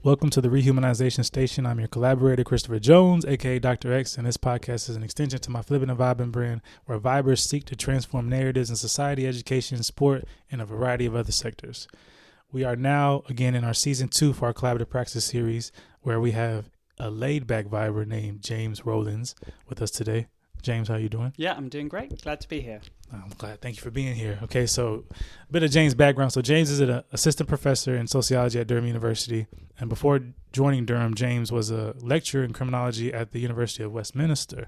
Welcome to the Rehumanization Station. I'm your collaborator, Christopher Jones, aka Dr. X, and this podcast is an extension to my Flippin' and Vibin' brand, where vibers seek to transform narratives in society, education, sport, and a variety of other sectors. We are now, again, in our season 2 for our collaborative practice series, where we have a laid-back viber named James Rowlands with us today. James, how you doing? Yeah, I'm doing great. Glad to be here. I'm glad. Thank you for being here. Okay, so a bit of James' background. So James is an assistant professor in sociology at Durham University. And before joining Durham, James was a lecturer in criminology at the University of Westminster.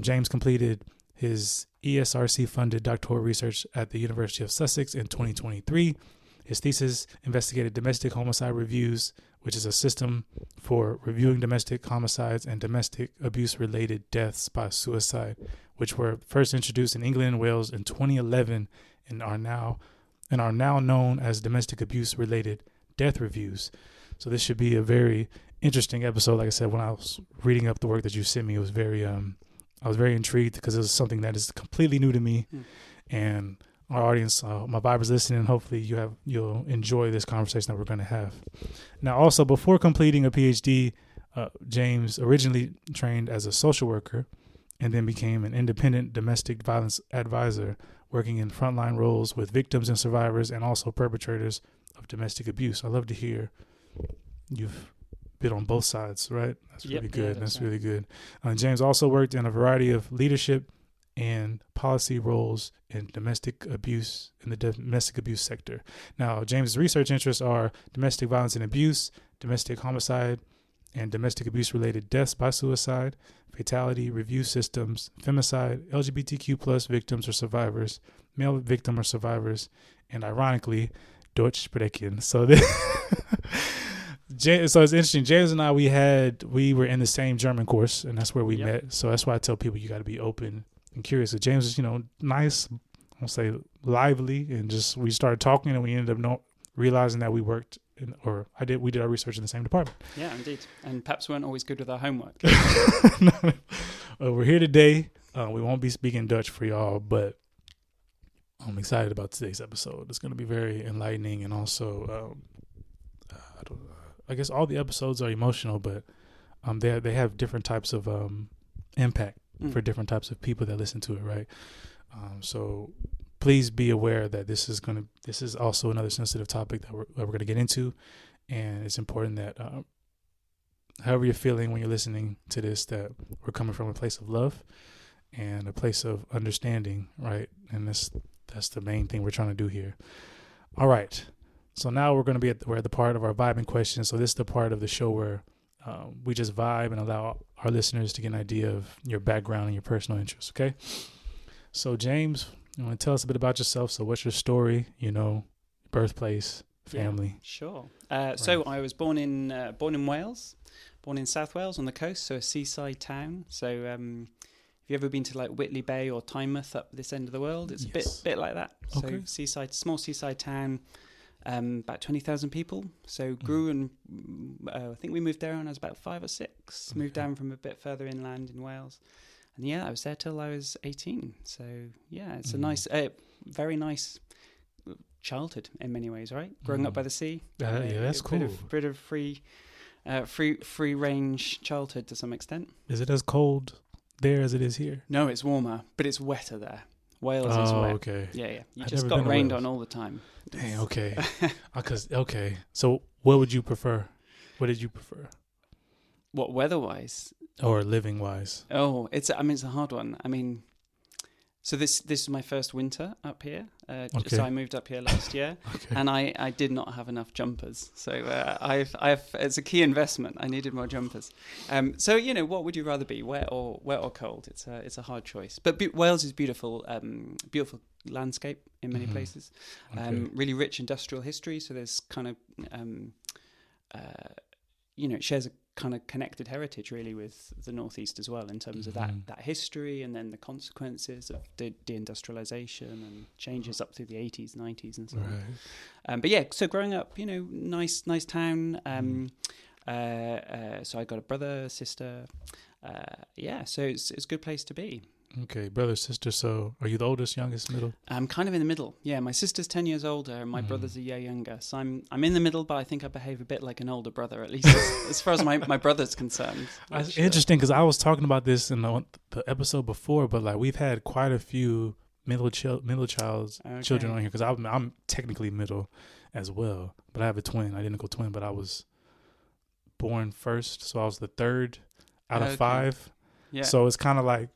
James completed his ESRC-funded doctoral research at the University of Sussex in 2023. His thesis investigated Domestic Homicide Reviews, which is a system for reviewing domestic homicides and domestic abuse-related deaths by suicide, which were first introduced in England and Wales in 2011 and are now known as domestic abuse-related death reviews. So this should be a very interesting episode. Like I said, when I was reading up the work that you sent me, it was I was very intrigued because it was something that is completely new to me, and our audience, my vibers listening, hopefully you'll enjoy this conversation that we're going to have. Now, also, before completing a PhD, James originally trained as a social worker and then became an independent domestic violence advisor, working in frontline roles with victims and survivors and also perpetrators of domestic abuse. I love to hear you've been on both sides, right? That's really good. Yeah, that's right. really good. James also worked in a variety of leadership and policy roles in domestic abuse in the domestic abuse sector. Now, James's research interests are domestic violence and abuse, domestic homicide, and domestic abuse-related deaths by suicide, fatality review systems, femicide, LGBTQ plus victims or survivors, male victim or survivors, and ironically, Deutschsprechen. So so it's interesting. James and I, we were in the same German course, and that's where we met. So that's why I tell people you got to be open and curious. So James is, nice, I'll say lively, and just we started talking, and we ended up realizing that we worked we did our research in the same department. Yeah, indeed. And perhaps we weren't always good with our homework. We're here today. We won't be speaking Dutch for y'all, but I'm excited about today's episode. It's going to be very enlightening, and also, I guess all the episodes are emotional, but they have different types of impact for different types of people that listen to it, right? So please be aware that this is also another sensitive topic that we're going to get into, and it's important that however you're feeling when you're listening to this, that we're coming from a place of love and a place of understanding, right? And that's the main thing we're trying to do here. All right. So now we're going to we're at the part of our vibing questions. So this is the part of the show where we just vibe and allow our listeners to get an idea of your background and your personal interests. Okay. So James, you want to tell us a bit about yourself? So what's your story? Birthplace, family. Yeah, sure. So I was born in Wales, born in South Wales on the coast, so a seaside town. So have you ever been to like Whitley Bay or Tynemouth up this end of the world? It's a bit like that. Okay. So small seaside town. About 20,000 people. So grew and I think we moved there when I was about 5 or 6. Okay. Moved down from a bit further inland in Wales. And I was there till I was 18. So it's a nice, very nice childhood in many ways, right? Growing up by the sea. That's cool. Bit of free range childhood to some extent. Is it as cold there as it is here? No, it's warmer, but it's wetter there. Wales is wet. Okay. Yeah. You I've just never got been to rained Wales. on all the time. Dang, okay. So what would you prefer? What did you prefer? What, weather-wise? Or living-wise? Oh, it's a hard one. I mean, so this is my first winter up here. So I moved up here last year, and I did not have enough jumpers. So it's a key investment. I needed more jumpers. So what would you rather be, wet or cold? It's a hard choice. But Wales is beautiful, beautiful landscape in many places. Really rich industrial history. So there's kind of it shares a kind of connected heritage really with the Northeast as well in terms of that history, and then the consequences of deindustrialization and changes up through the 80s, 90s and so on. But so growing up, nice town. So I got a brother, sister. So it's a good place to be. Okay, brother, sister. So are you the oldest, youngest, middle? I'm kind of in the middle. Yeah, my sister's 10 years older and my brother's a year younger. So I'm in the middle, but I think I behave a bit like an older brother, at least as far as my brother's concerned. It's interesting because I was talking about this in the episode before, but like we've had quite a few middle child's children on here because I'm technically middle as well, but I have a twin, identical twin, but I was born first, so I was the third out of 5. Yeah. So it's kind of like,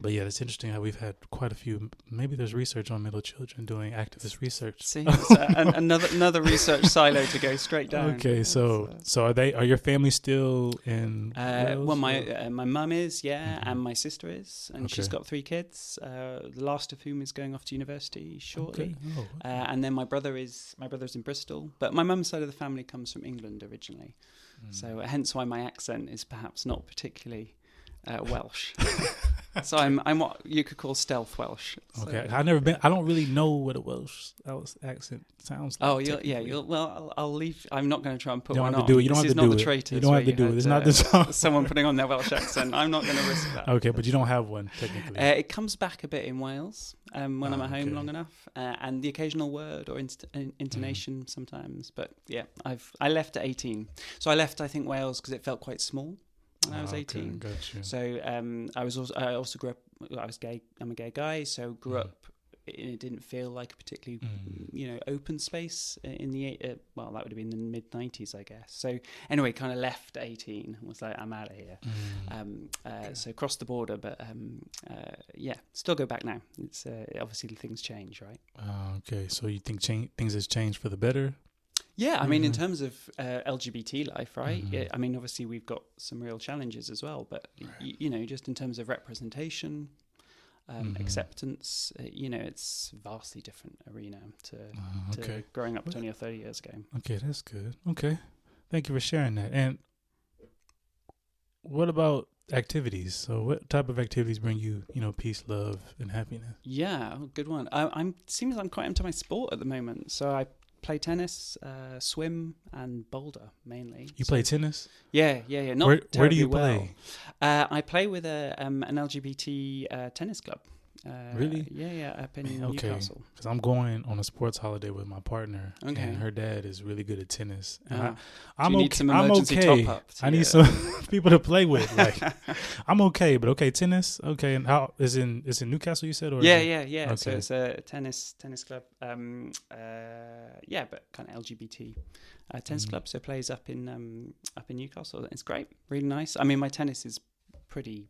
but yeah, it's interesting how we've had quite a few. Maybe there's research on middle children doing activist research. See, another research silo to go straight down. Okay, so are your family still in Wales? Well, my mum is, and my sister is, and she's got 3 kids. The last of whom is going off to university shortly. Okay. And then my brother's in Bristol, but my mum's side of the family comes from England originally, so hence why my accent is perhaps not particularly Welsh. So I'm what you could call stealth Welsh. So. Okay, I've never been. I don't really know what a Welsh accent sounds like. Oh, well, I'll leave. I'm not going to try and put one on. You don't have to do it. Traitors. You don't have to do it. It's not someone putting on their Welsh accent. I'm not going to risk that. Okay, but you don't have one technically. It comes back a bit in Wales when I'm at home long enough, and the occasional word or intonation sometimes. But yeah, I left at 18. So I left, I think, Wales because it felt quite small. When I was 18, gotcha. So I also grew up. I was gay. I'm a gay guy, so grew up. It didn't feel like a particularly, open space in the that would have been in the mid 90s, I guess. So anyway, kind of left at 18 and was like, I'm out of here. So crossed the border, but still go back now. It's obviously things change, right? Okay, so you think things has changed for the better? Yeah, I mean, in terms of LGBT life, right? Yeah, I mean, obviously, we've got some real challenges as well. But, just in terms of representation, acceptance, it's a vastly different arena to growing up 20 or 30 years ago. Okay, that's good. Okay. Thank you for sharing that. And what about activities? So what type of activities bring you, peace, love, and happiness? Yeah, good one. Seems I'm quite into my sport at the moment. So I play tennis, swim, and boulder mainly. You play tennis? Yeah. Not where do you play? I play with an LGBT tennis club. Really? Yeah, up in Newcastle. Because I'm going on a sports holiday with my partner, and her dad is really good at tennis. And I'm need some emergency top-up. I need some people to play with. Like, I'm okay, but tennis. Okay, and how is in Newcastle? You said, or yeah. Okay. So it's a tennis club. But kind of LGBT tennis club. So plays up in Newcastle. It's great, really nice. I mean, my tennis is pretty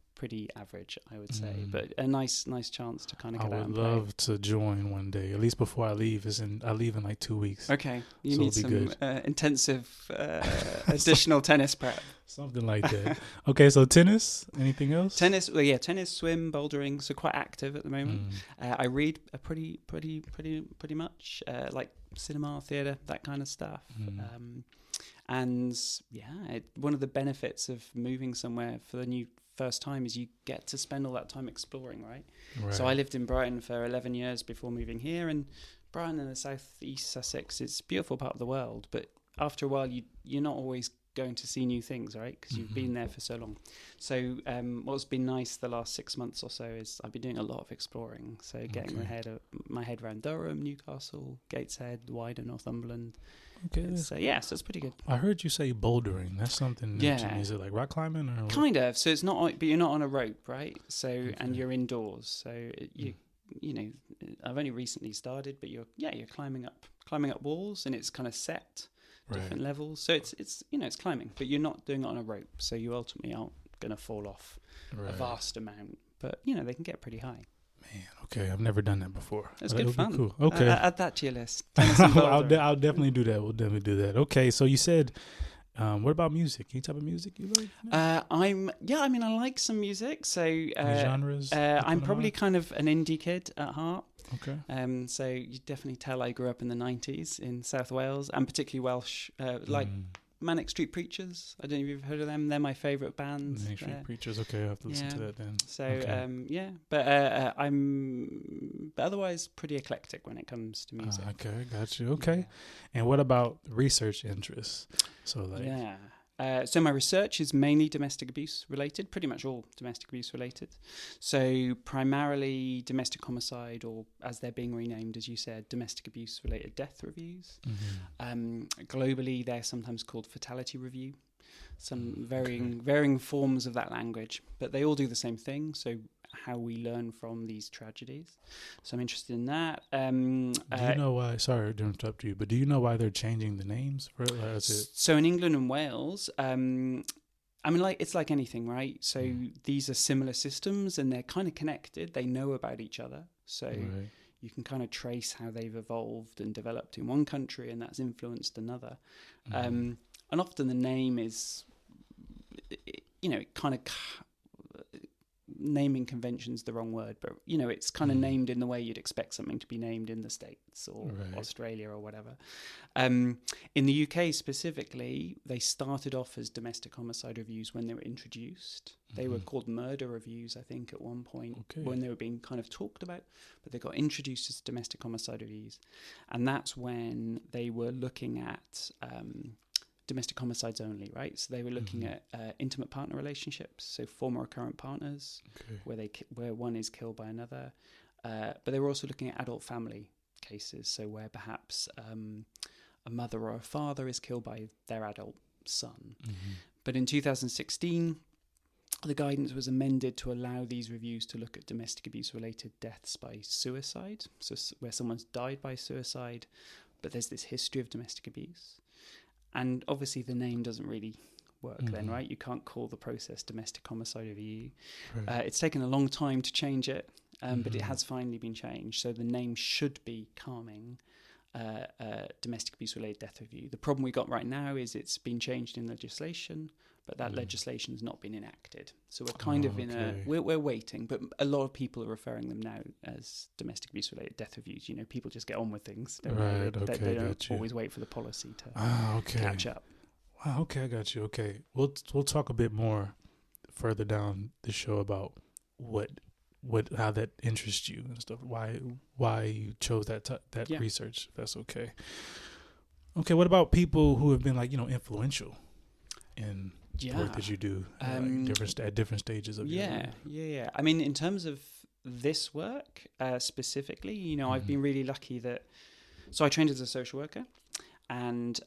average, I would say, but a nice chance to kind of get out and play. I would love to join one day, at least before I leave. I leave in like 2 weeks. Okay, you need some intensive additional tennis prep. Something like that. Okay, so tennis. Anything else? Tennis, swim, bouldering. So quite active at the moment. I read pretty much, like cinema, theatre, that kind of stuff. And one of the benefits of moving somewhere for the first time is you get to spend all that time exploring, right? So I lived in Brighton for 11 years before moving here, and Brighton in the southeast Sussex, it's a beautiful part of the world, but after a while you're not always going to see new things, right? Because you've been there for so long. So what's been nice the last 6 months or so is I've been doing a lot of exploring. So getting my head around Durham, Newcastle, Gateshead, wider Northumberland. Okay. So it's pretty good. I heard you say bouldering. That's something new to me. Is it like rock climbing or kind of? So it's not, but you're not on a rope, right? So and you're indoors. So I've only recently started, but you're climbing up walls, and it's kind of set different levels. So it's climbing, but you're not doing it on a rope. So you ultimately aren't going to fall off a vast amount, but they can get pretty high. Man, okay, I've never done that before. It's good fun. Cool. Okay, add that to your list. I'll definitely do that. We'll definitely do that. Okay, so you said, what about music? Any type of music you like? I like some music. So genres. I'm probably kind of an indie kid at heart. Okay. So you definitely tell I grew up in the 90s in South Wales, and particularly Welsh, like Manic Street Preachers. I don't know if you've heard of them. They're my favourite bands. Manic Street Preachers. Okay, I have to listen to that then. So but I'm otherwise pretty eclectic when it comes to music. Okay, got you. Okay, and what about research interests? So So my research is mainly domestic abuse related, pretty much all domestic abuse related. So primarily domestic homicide, or as they're being renamed, as you said, domestic abuse related death reviews. Globally, they're sometimes called fatality review. Some varying forms of that language, but they all do the same thing. So how we learn from these tragedies. So I'm interested in that. Do you know why? Sorry to interrupt you, but do you know why they're changing the names for it? So in England and Wales, I mean, it's like anything, right? So these are similar systems, and they're kind of connected. They know about each other, so you can kind of trace how they've evolved and developed in one country, and that's influenced another. And often the name is, kind of. Naming convention's the wrong word, but it's kind of named in the way you'd expect something to be named in the States or Australia or whatever. In the UK specifically, they started off as domestic homicide reviews when they were introduced. They were called murder reviews, I think, at one point when they were being kind of talked about, but they got introduced as domestic homicide reviews, and that's when they were looking at domestic homicides only, right? So they were looking at intimate partner relationships, so former or current partners, where one is killed by another. But they were also looking at adult family cases, so where perhaps a mother or a father is killed by their adult son. But in 2016, the guidance was amended to allow these reviews to look at domestic abuse-related deaths by suicide, so where someone's died by suicide, but there's this history of domestic abuse. And obviously the name doesn't really work then, right? You can't call the process domestic homicide review. It's taken a long time to change it, but it has finally been changed. So the name should be calming domestic abuse-related death review. The problem we got right now is it's been changed in legislation, but that legislation has not been enacted. So we're kind of we're waiting, but a lot of people are referring them now as domestic abuse-related death reviews. People just get on with things. They don't always wait for the policy to catch up. Wow, okay, I got you. Okay, we'll talk a bit more further down the show about how that interests you and stuff. Why you chose that research? If that's okay. Okay, what about people who have been influential in the work that you do at different stages of your life? Yeah. I mean, in terms of this work specifically, I've been really lucky that. So I trained as a social worker, and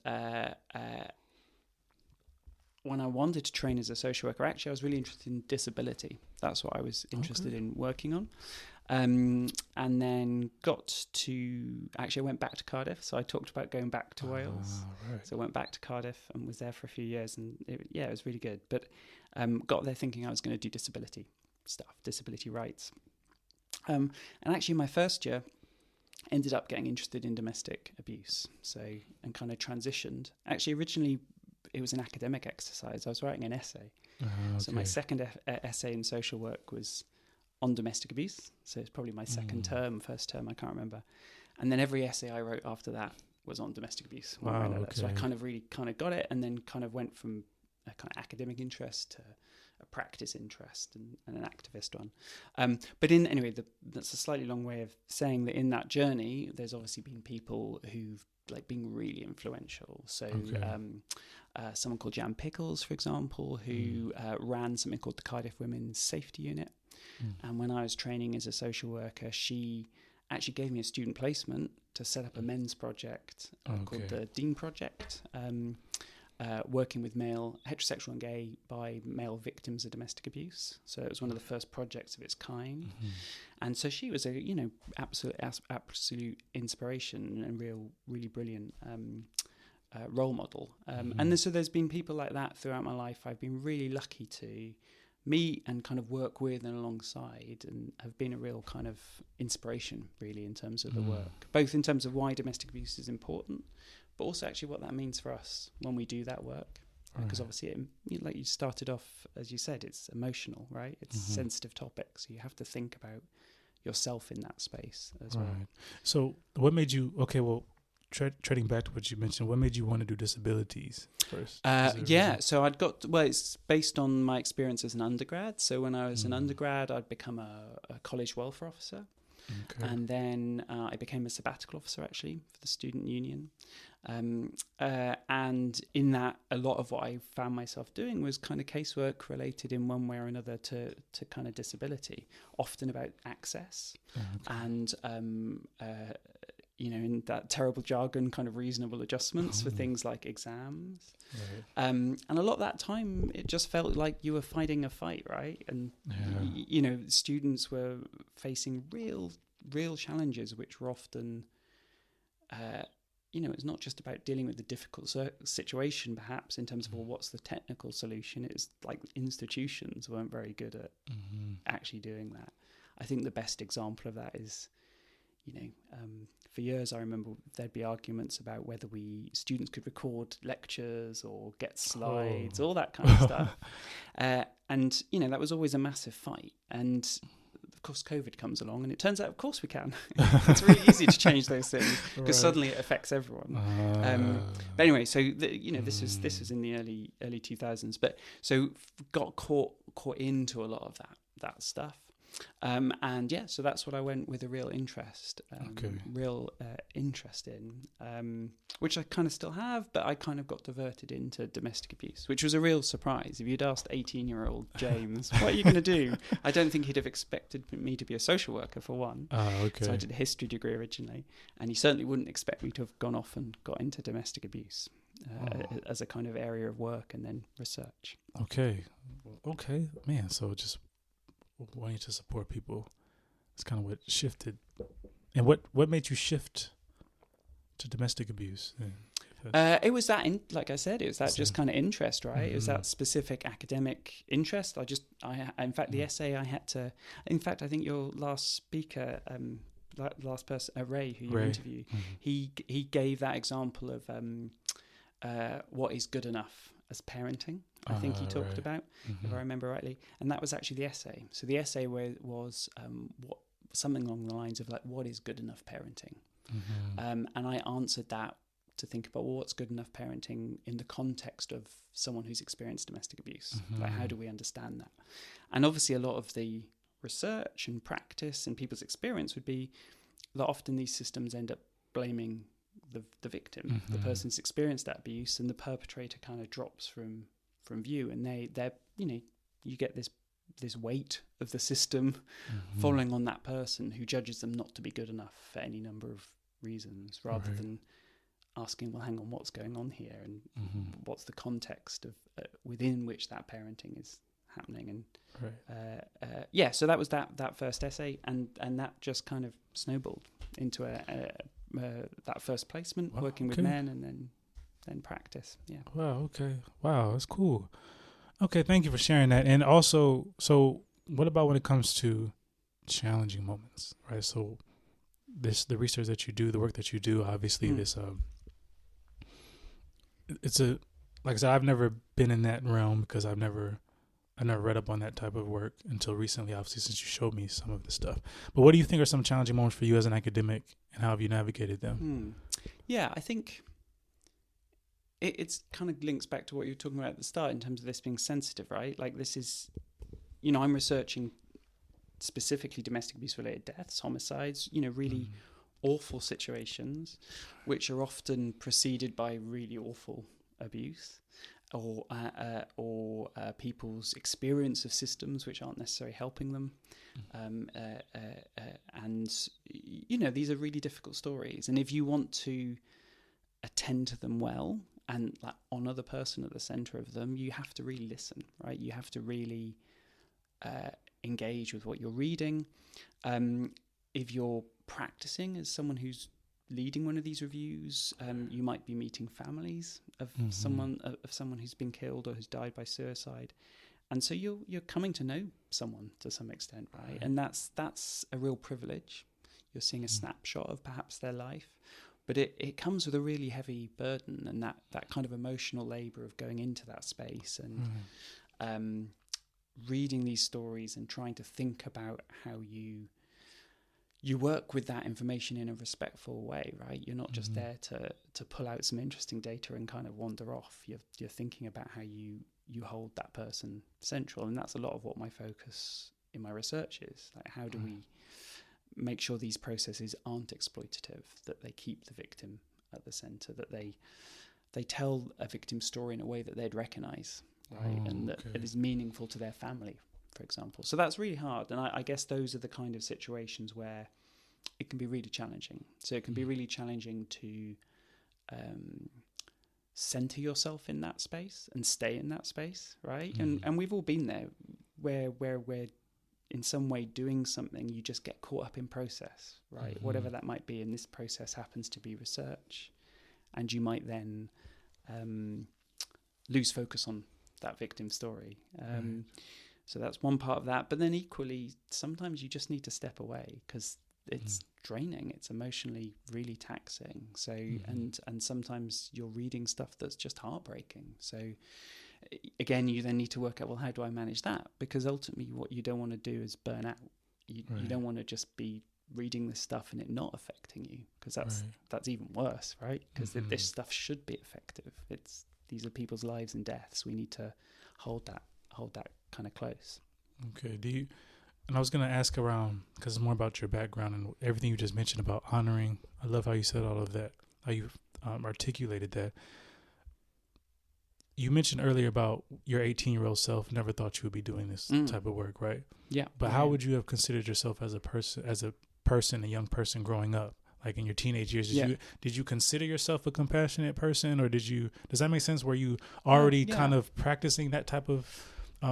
when I wanted to train as a social worker, actually, I was really interested in disability. That's what I was interested in working on. And then I went back to Cardiff. So I talked about going back to Wales. Right. So I went back to Cardiff and was there for a few years, and it was really good. But got there thinking I was going to do disability stuff, disability rights. And actually my first year ended up getting interested in domestic abuse. And kind of transitioned. Actually, originally it was an academic exercise. I was writing an essay. So my second essay in social work was on domestic abuse. So it's probably my first term, I can't remember. And then every essay I wrote after that was on domestic abuse. So I kind of got it, and then kind of went from a kind of academic interest to a practice interest and an activist one. But that's a slightly long way of saying that in that journey, there's obviously been people who've been really influential. So someone called Jan Pickles, for example, who ran something called the Cardiff Women's Safety Unit. And when I was training as a social worker, she actually gave me a student placement to set up a men's project called the Dean Project, working with male, heterosexual and gay by male victims of domestic abuse. So it was one of the first projects of its kind. And so she was a absolute inspiration and really brilliant role model. And so there's been people like that throughout my life. I've been really lucky to meet and kind of work with and alongside, and have been a real kind of inspiration really in terms of the work, both in terms of why domestic abuse is important, but also actually what that means for us when we do that work. Because obviously, like you started off, as you said, it's emotional, right? It's a sensitive topic, so you have to think about yourself in that space as well. So what made you, treading back to what you mentioned, what made you want to do disabilities first? So it's based on my experience as an undergrad. So when I was an undergrad, I'd become a college welfare officer. Okay. And then I became a sabbatical officer, actually, for the student union. And in that, a lot of what I found myself doing was kind of casework related in one way or another to kind of disability, often about access and, in that terrible jargon, kind of reasonable adjustments for things like exams. Right. And a lot of that time, it just felt like you were fighting a fight, right? And, students were facing real challenges, which were often, it's not just about dealing with the difficult situation, perhaps, in terms of, well, what's the technical solution? It's like institutions weren't very good at actually doing that. I think the best example of that is, for years I remember there'd be arguments about whether students could record lectures or get slides, all that kind of stuff. And, that was always a massive fight. And of course, COVID comes along and it turns out, of course we can. It's really easy to change those things because suddenly it affects everyone. But anyway, so, this was in the early 2000s. But so got caught into a lot of that stuff. So that's what I went with a real interest, in, which I kind of still have, but I kind of got diverted into domestic abuse, which was a real surprise. If you'd asked 18-year-old James, what are you going to do? I don't think he'd have expected me to be a social worker, for one. So I did a history degree originally, and he certainly wouldn't expect me to have gone off and got into domestic abuse as a kind of area of work and then research. Okay, man, so just wanting to support people is kind of what shifted. And what made you shift to domestic abuse? It was that, like I said, it was that just kind of interest, right? It was that specific academic interest. In fact, the essay I had to, in fact, I think your last speaker, last person, Ray, who you interviewed, he gave that example of what is good enough as parenting. I think he talked about, if I remember rightly, and that was actually the essay. So the essay was something along the lines of like, what is good enough parenting? And I answered that to think about, well, what's good enough parenting in the context of someone who's experienced domestic abuse? Like, how do we understand that? And obviously, a lot of the research and practice and people's experience would be that often these systems end up blaming the victim, the person who's experienced that abuse, and the perpetrator kind of drops from view, and they're you get this weight of the system following on that person who judges them not to be good enough for any number of reasons, rather than asking, well, hang on, what's going on here, and what's the context of within which that parenting is happening. And so that was that first essay, and that just kind of snowballed into that first placement, working with men, and then practice. Wow. Okay. Wow. That's cool. Okay. Thank you for sharing that. And also, so what about when it comes to challenging moments, right? So the research that you do, the work that you do, obviously it's like I said, I've never been in that realm because I never read up on that type of work until recently, obviously, since you showed me some of the stuff. But what do you think are some challenging moments for you as an academic, and how have you navigated them? I think it's kind of links back to what you were talking about at the start in terms of this being sensitive, right? Like, this is, I'm researching specifically domestic abuse related deaths, homicides, really awful situations, which are often preceded by really awful abuse, or people's experience of systems which aren't necessarily helping them. And these are really difficult stories. And if you want to attend to them well and like honor the person at the center of them, you have to really listen, right? You have to really engage with what you're reading. If you're practicing as someone who's leading one of these reviews, you might be meeting families of someone who's been killed or who's died by suicide, and so you're coming to know someone to some extent, right? And that's a real privilege. You're seeing a snapshot of perhaps their life, but it comes with a really heavy burden, and that kind of emotional labor of going into that space and reading these stories and trying to think about how you work with that information in a respectful way, right? You're not just there to pull out some interesting data and kind of wander off. You're thinking about how you hold that person central, and that's a lot of what my focus in my research is. Like, how do we make sure these processes aren't exploitative, that they keep the victim at the center, that they tell a victim story in a way that they'd recognize, right? And that it is meaningful to their family, for example. So that's really hard. And I guess those are the kind of situations where it can be really challenging. So it can be really challenging to center yourself in that space and stay in that space, right? And we've all been there where we're in some way doing something, you just get caught up in process, right? Whatever that might be. And this process happens to be research. And you might then lose focus on that victim story. So that's one part of that. But then equally, sometimes you just need to step away because it's draining. It's emotionally really taxing. So and sometimes you're reading stuff that's just heartbreaking. So again, you then need to work out, well, how do I manage that? Because ultimately, what you don't want to do is burn out. You don't want to just be reading this stuff and it not affecting you, because that's even worse, right? Because this stuff should be effective. These are people's lives and deaths. We need to hold that kind of close. Okay. And I was going to ask around, because it's more about your background and everything you just mentioned about honoring. I love how you said all of that, how you articulated that. You mentioned earlier about your 18-year-old self never thought you would be doing this type of work, right? Yeah. But how would you have considered yourself as a person, a young person growing up, like in your teenage years? Did you consider yourself a compassionate person, or does that make sense? Were you already kind of practicing that type of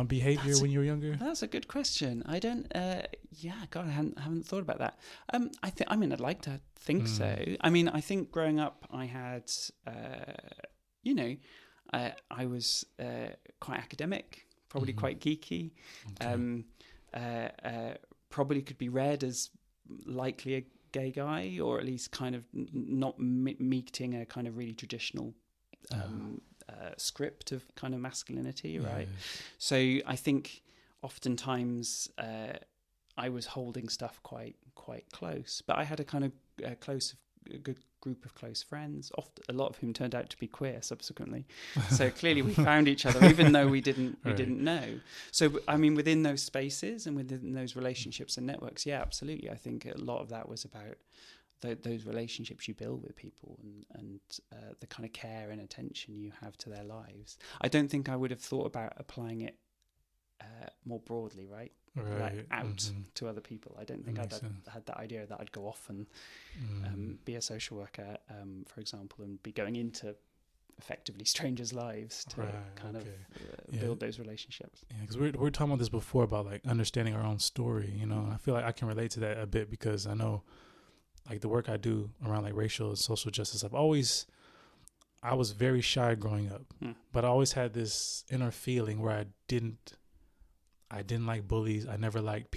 behavior when you were younger? That's a good question. I don't. God, I haven't thought about that. I'd like to think so. I mean, I think growing up, I had, I was quite academic, probably quite geeky. Probably could be read as likely a gay guy, or at least kind of not meeting a kind of really traditional script of kind of masculinity, right? So I think oftentimes I was holding stuff quite close, but I had a kind of a good group of close friends, a lot of whom turned out to be queer subsequently. So clearly we found each other, even though we didn't know. So I mean, within those spaces and within those relationships and networks, absolutely. I think a lot of that was about those relationships you build with people and the kind of care and attention you have to their lives. I don't think I would have thought about applying it more broadly, right? Like out to other people. I don't think I'd had that idea that I'd go off and be a social worker, for example, and be going into effectively strangers' lives to build those relationships. Yeah, because we're talking about this before about like understanding our own story, and I feel like I can relate to that a bit because I know like the work I do around like racial and social justice, I was very shy growing up, but I always had this inner feeling where I didn't like bullies. I never liked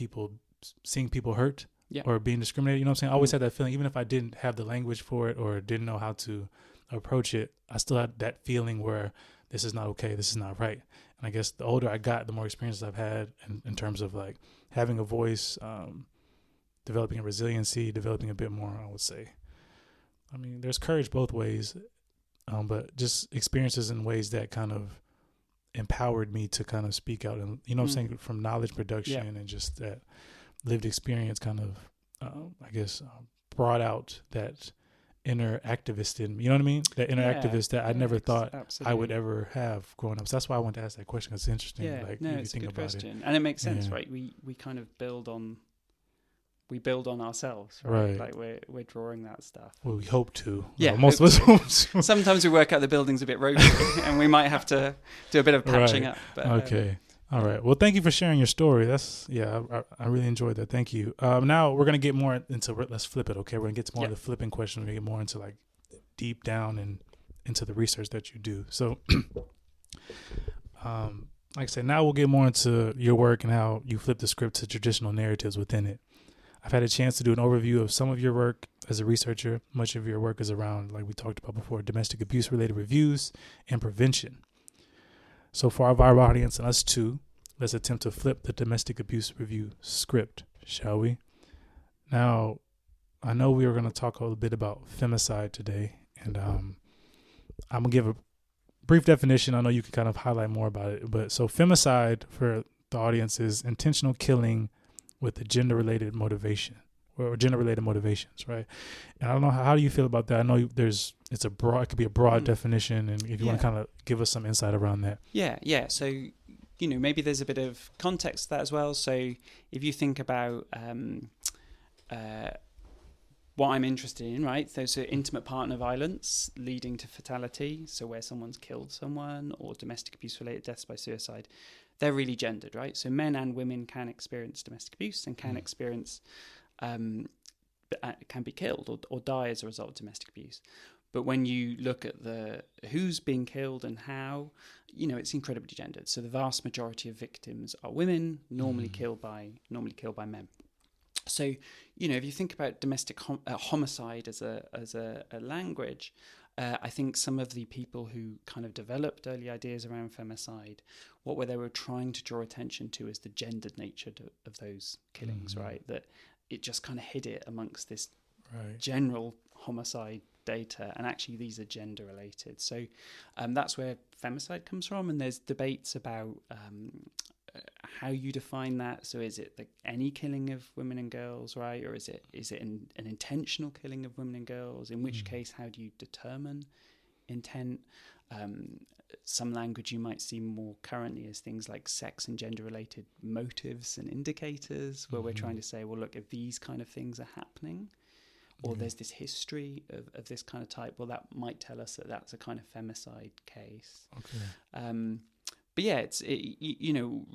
seeing people hurt or being discriminated. You know what I'm saying? I always had that feeling, even if I didn't have the language for it or didn't know how to approach it, I still had that feeling where this is not okay, this is not right. And I guess the older I got, the more experiences I've had in terms of like having a voice, developing a resiliency, developing a bit more, I would say. I mean, there's courage both ways, but just experiences in ways that kind of empowered me to kind of speak out, and what I'm saying, from knowledge production and just that lived experience kind of brought out that inner activist in me. You know what I mean? That inner activist that I never thought I would ever have growing up. So that's why I wanted to ask that question. It's interesting. It's a good question, and it makes sense, right? We kind of build on ourselves, right? Like we're drawing that stuff. Well, we hope to. Yeah, most of us. Sometimes we work out the building's a bit ropey, and we might have to do a bit of patching up. But, okay. All right. Well, thank you for sharing your story. That's I really enjoyed that. Thank you. Now we're gonna get more into. Let's flip it. Okay, we're gonna get to more of the flipping question. We're gonna get more into like deep down and into the research that you do. So, like I said, now we'll get more into your work and how you flip the script to traditional narratives within it. I've had a chance to do an overview of some of your work as a researcher. Much of your work is around, like we talked about before, domestic abuse-related reviews and prevention. So for our Viber audience and us too, let's attempt to flip the domestic abuse review script, shall we? Now, I know we were going to talk a little bit about femicide today, and I'm going to give a brief definition. I know you can kind of highlight more about it, but so femicide for the audience is intentional killing with a gender-related motivation, or gender-related motivations, right? And I don't know, how do you feel about that? I know it could be a broad definition, and if you want to kind of give us some insight around that. Yeah. So, maybe there's a bit of context to that as well. So if you think about what I'm interested in, right? Those are intimate partner violence leading to fatality. So where someone's killed someone, or domestic abuse related deaths by suicide, they're really gendered, right? So men and women can experience domestic abuse and can experience, can be killed or die as a result of domestic abuse. But when you look at who's being killed and how, it's incredibly gendered. So the vast majority of victims are women, normally killed by men. So, if you think about domestic homicide as a language, I think some of the people who kind of developed early ideas around femicide, what they were trying to draw attention to is the gendered nature of those killings, right? That it just kind of hid it amongst this general homicide data, and actually these are gender related. So that's where femicide comes from, and there's debates about how you define that. So is it any killing of women and girls, right? Or is it an intentional killing of women and girls? In which case, how do you determine intent? Some language you might see more currently is things like sex and gender related motives and indicators, where we're trying to say, well, look, if these kind of things are happening, or there's this history of this kind of type, well, that might tell us that that's a kind of femicide case. Okay. But yeah,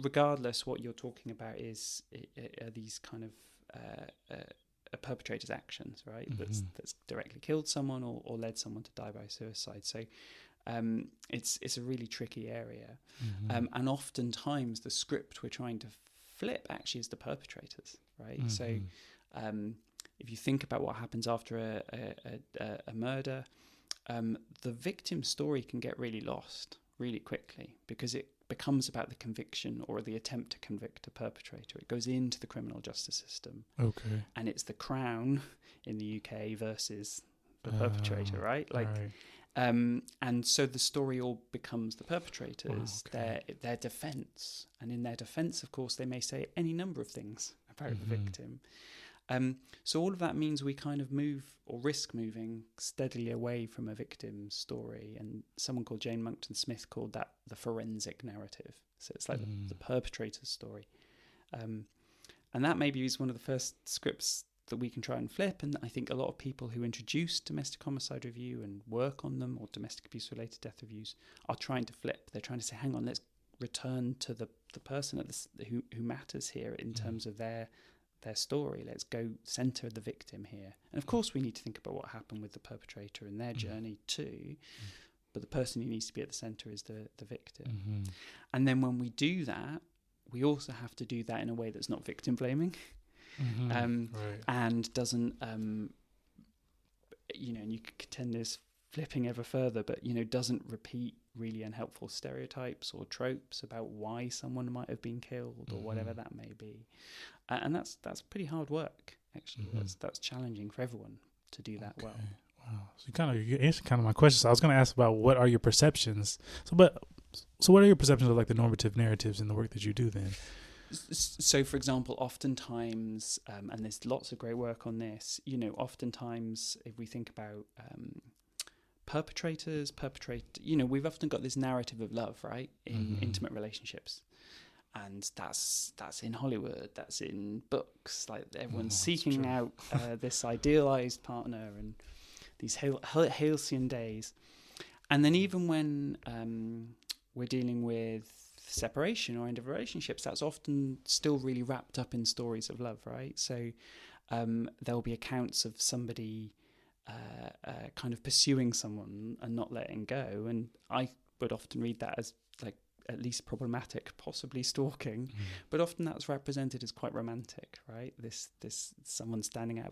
regardless, what you're talking about are these kind of a perpetrator's actions, right? That's directly killed someone or led someone to die by suicide. So it's a really tricky area, and oftentimes the script we're trying to flip actually is the perpetrators, right? So if you think about what happens after a murder, the victim's story can get really lost really quickly, because it becomes about the conviction or the attempt to convict a perpetrator. It goes into the criminal justice system. Okay. And it's the Crown in the UK versus the perpetrator, right? And so the story all becomes the perpetrators, their defense. And in their defense, of course, they may say any number of things about the victim. So all of that means we kind of move, or risk moving, steadily away from a victim's story. And someone called Jane Monckton Smith called that the forensic narrative. So it's like the perpetrator's story. And that maybe is one of the first scripts that we can try and flip. And I think a lot of people who introduce Domestic Homicide Review and work on them, or domestic abuse related death reviews, are trying to flip. They're trying to say, hang on, let's return to the person who matters here in terms of their story. Let's go center the victim here. And of course we need to think about what happened with the perpetrator and their journey too, but the person who needs to be at the center is the victim. And then when we do that, we also have to do that in a way that's not victim blaming, and doesn't and you could contend this flipping ever further, but doesn't repeat really unhelpful stereotypes or tropes about why someone might have been killed or whatever that may be. And that's pretty hard work, actually. That's challenging for everyone to do that well. Wow. So you answered kind of my question. So I was going to ask about what are your perceptions. So what are your perceptions of like the normative narratives in the work that you do then? So, for example, oftentimes, and there's lots of great work on this, oftentimes if we think about perpetrators, we've often got this narrative of love, right, in intimate relationships. And that's in Hollywood, that's in books, like everyone's seeking out this idealized partner and these halcyon days. And then even when we're dealing with separation or end of relationships, that's often still really wrapped up in stories of love, right? So there'll be accounts of somebody kind of pursuing someone and not letting go. And I would often read that as like at least problematic, possibly stalking, but often that's represented as quite romantic, right? This someone standing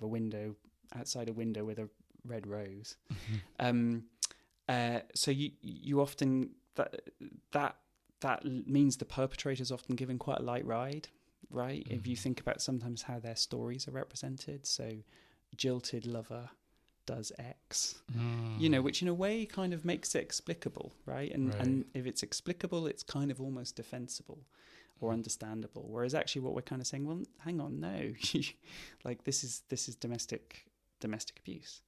outside a window with a red rose. So you often that means the perpetrator's often given quite a light ride, right? If you think about sometimes how their stories are represented, so jilted lover does X, which in a way kind of makes it explicable, right? And if it's explicable, it's kind of almost defensible. or understandable. Whereas actually what we're kind of saying, well, hang on, no, like this is domestic abuse.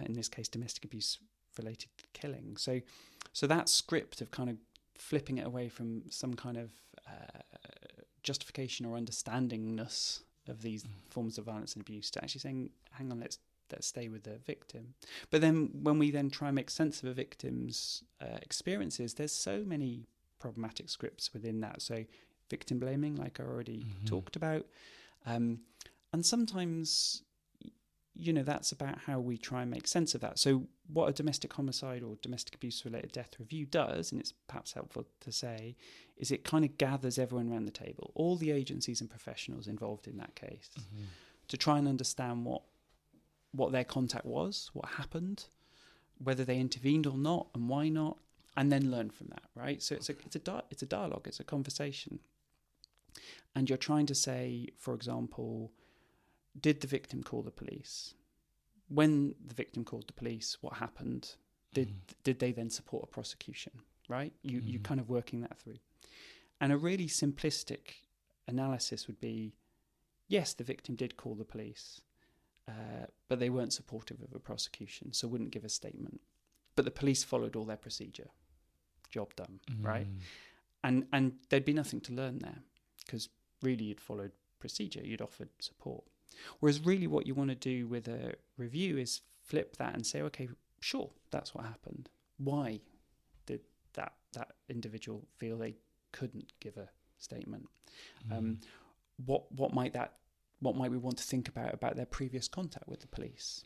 In this case, domestic abuse related to killing. So that script of kind of flipping it away from some kind of justification or understandingness of these forms of violence and abuse to actually saying, hang on, let's stay with the victim. But then when we then try and make sense of a victim's experiences, there's so many problematic scripts within that. So victim blaming, like I already talked about. And sometimes, that's about how we try and make sense of that. So what a domestic homicide or domestic abuse related death review does, and it's perhaps helpful to say, is it kind of gathers everyone around the table, all the agencies and professionals involved in that case, to try and understand what their contact was, what happened, whether they intervened or not, and why not, and then learn from that, right? So it's a dialogue, it's a conversation. And you're trying to say, for example, did the victim call the police? When the victim called the police, what happened? Did they then support a prosecution, right? You're kind of working that through. And a really simplistic analysis would be, yes, the victim did call the police, but they weren't supportive of a prosecution, so wouldn't give a statement. But the police followed all their procedure. Job done, right? And there'd be nothing to learn there, because really you'd followed procedure, you'd offered support. Whereas really what you want to do with a review is flip that and say, okay, sure, that's what happened. Why did that individual feel they couldn't give a statement? What might we want to think about their previous contact with the police,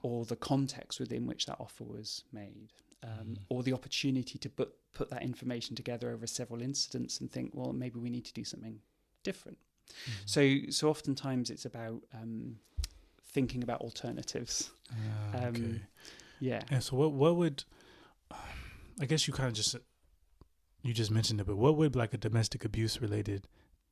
or the context within which that offer was made, or the opportunity to put that information together over several incidents and think, well, maybe we need to do something different. So oftentimes it's about thinking about alternatives. Okay. Yeah. And so what would, I guess you kind of just mentioned it, but what would like a domestic abuse related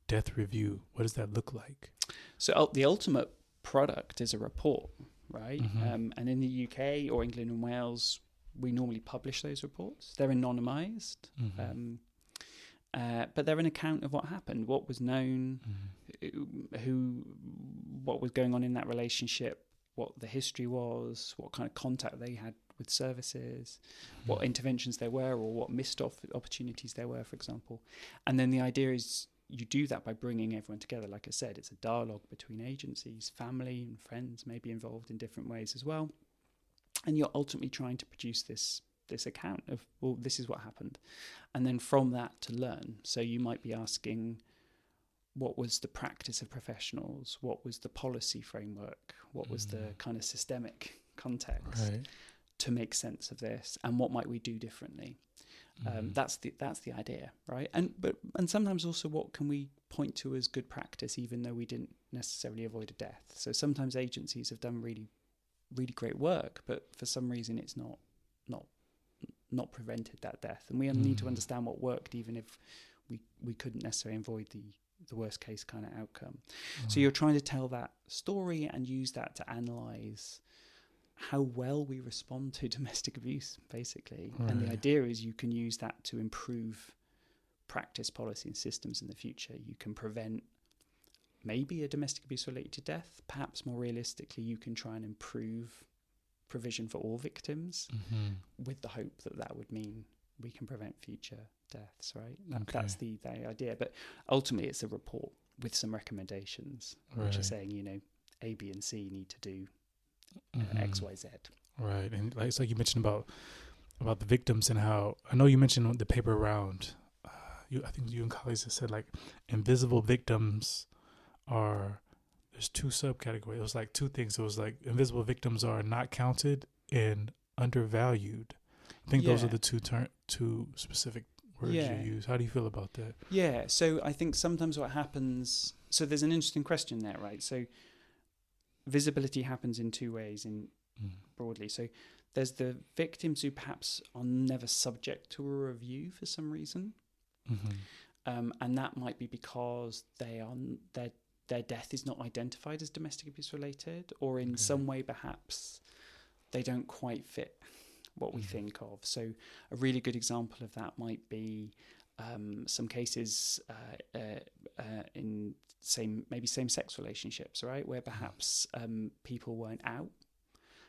death review, what does that look like? So the ultimate product is a report, right? And in the UK or England and Wales, we normally publish those reports. They're anonymised. But they're an account of what happened, what was known, what was going on in that relationship, what the history was, what kind of contact they had with services, what interventions there were, or what missed opportunities there were, for example. And then the idea is you do that by bringing everyone together. Like I said, it's a dialogue between agencies, family and friends may be involved in different ways as well. And you're ultimately trying to produce this account of, well, this is what happened, and then from that to learn. So you might be asking, what was the practice of professionals, what was the policy framework, what was the kind of systemic context to make sense of this, and what might we do differently. That's the idea, right? And sometimes also, what can we point to as good practice, even though we didn't necessarily avoid a death? So sometimes agencies have done really, really great work, but for some reason it's not prevented that death, and we need to understand what worked, even if we couldn't necessarily avoid the worst case kind of outcome. So you're trying to tell that story and use that to analyze how well we respond to domestic abuse, basically. And the idea is you can use that to improve practice, policy and systems in the future. You can prevent maybe a domestic abuse related to death. Perhaps more realistically, you can try and improve provision for all victims, with the hope that would mean we can prevent future deaths, right? That's the idea. But ultimately it's a report with some recommendations, which are saying, A, B and C need to do X, Y, Z. Right. And like you mentioned about the victims, and how, I know you mentioned the paper around, I think you and colleagues have said like invisible victims there's two subcategories. It was like two things. It was like invisible victims are not counted and undervalued. I think those are the two specific words you use. How do you feel about that? Yeah. So I think sometimes what happens, so there's an interesting question there, right? So visibility happens in two ways broadly. So there's the victims who perhaps are never subject to a review for some reason. And that might be because their death is not identified as domestic abuse related, or in some way perhaps they don't quite fit what we think of. So a really good example of that might be some cases in same-sex relationships, right, where perhaps people weren't out,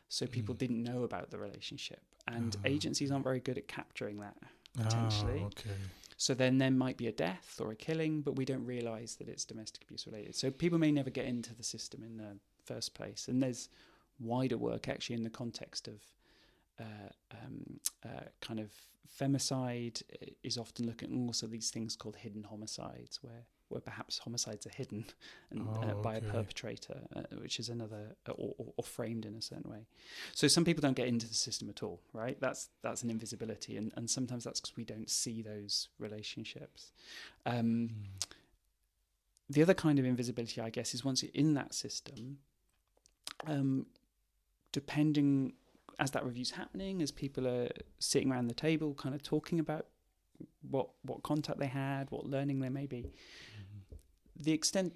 so people didn't know about the relationship, and agencies aren't very good at capturing that potentially. So then there might be a death or a killing, but we don't realise that it's domestic abuse related. So people may never get into the system in the first place. And there's wider work actually in the context of kind of femicide is often looking at also these things called hidden homicides, where perhaps homicides are hidden and by a perpetrator, which is another, or framed in a certain way. So some people don't get into the system at all, right? That's an invisibility, and sometimes that's because we don't see those relationships. The other kind of invisibility, I guess, is once you're in that system, depending as that review's happening, as people are sitting around the table kind of talking about what contact they had, what learning there may be, the extent,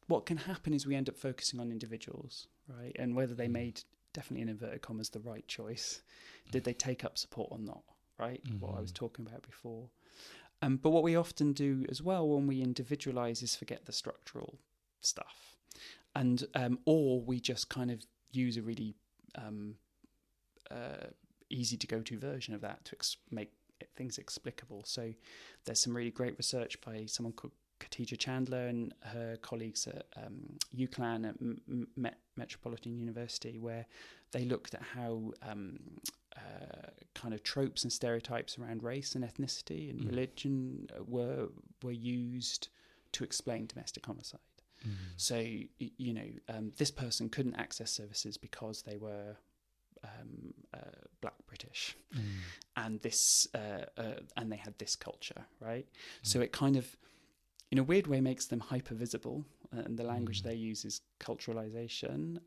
what can happen is we end up focusing on individuals, right? And whether they made, definitely in inverted commas, the right choice. Did they take up support or not, right? What I was talking about before. But what we often do as well when we individualize is forget the structural stuff. And or we just kind of use a really easy to go to version of that to make things explicable. So there's some really great research by someone called Khadija Chandler and her colleagues at UCLan at Metropolitan University, where they looked at how kind of tropes and stereotypes around race and ethnicity and religion were used to explain domestic homicide. So, this person couldn't access services because they were Black British, and this and they had this culture, right? So it kind of, in a weird way, makes them hyper visible, and the language they use is culturalization,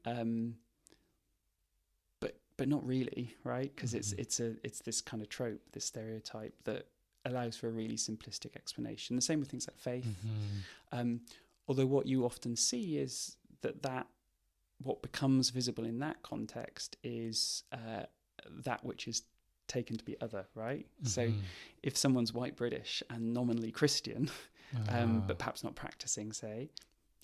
but not really, right? Because it's this kind of trope, this stereotype that allows for a really simplistic explanation. The same with things like faith. Although what you often see is that what becomes visible in that context is that which is taken to be other, right? So if someone's white British and nominally Christian, but perhaps not practicing, say,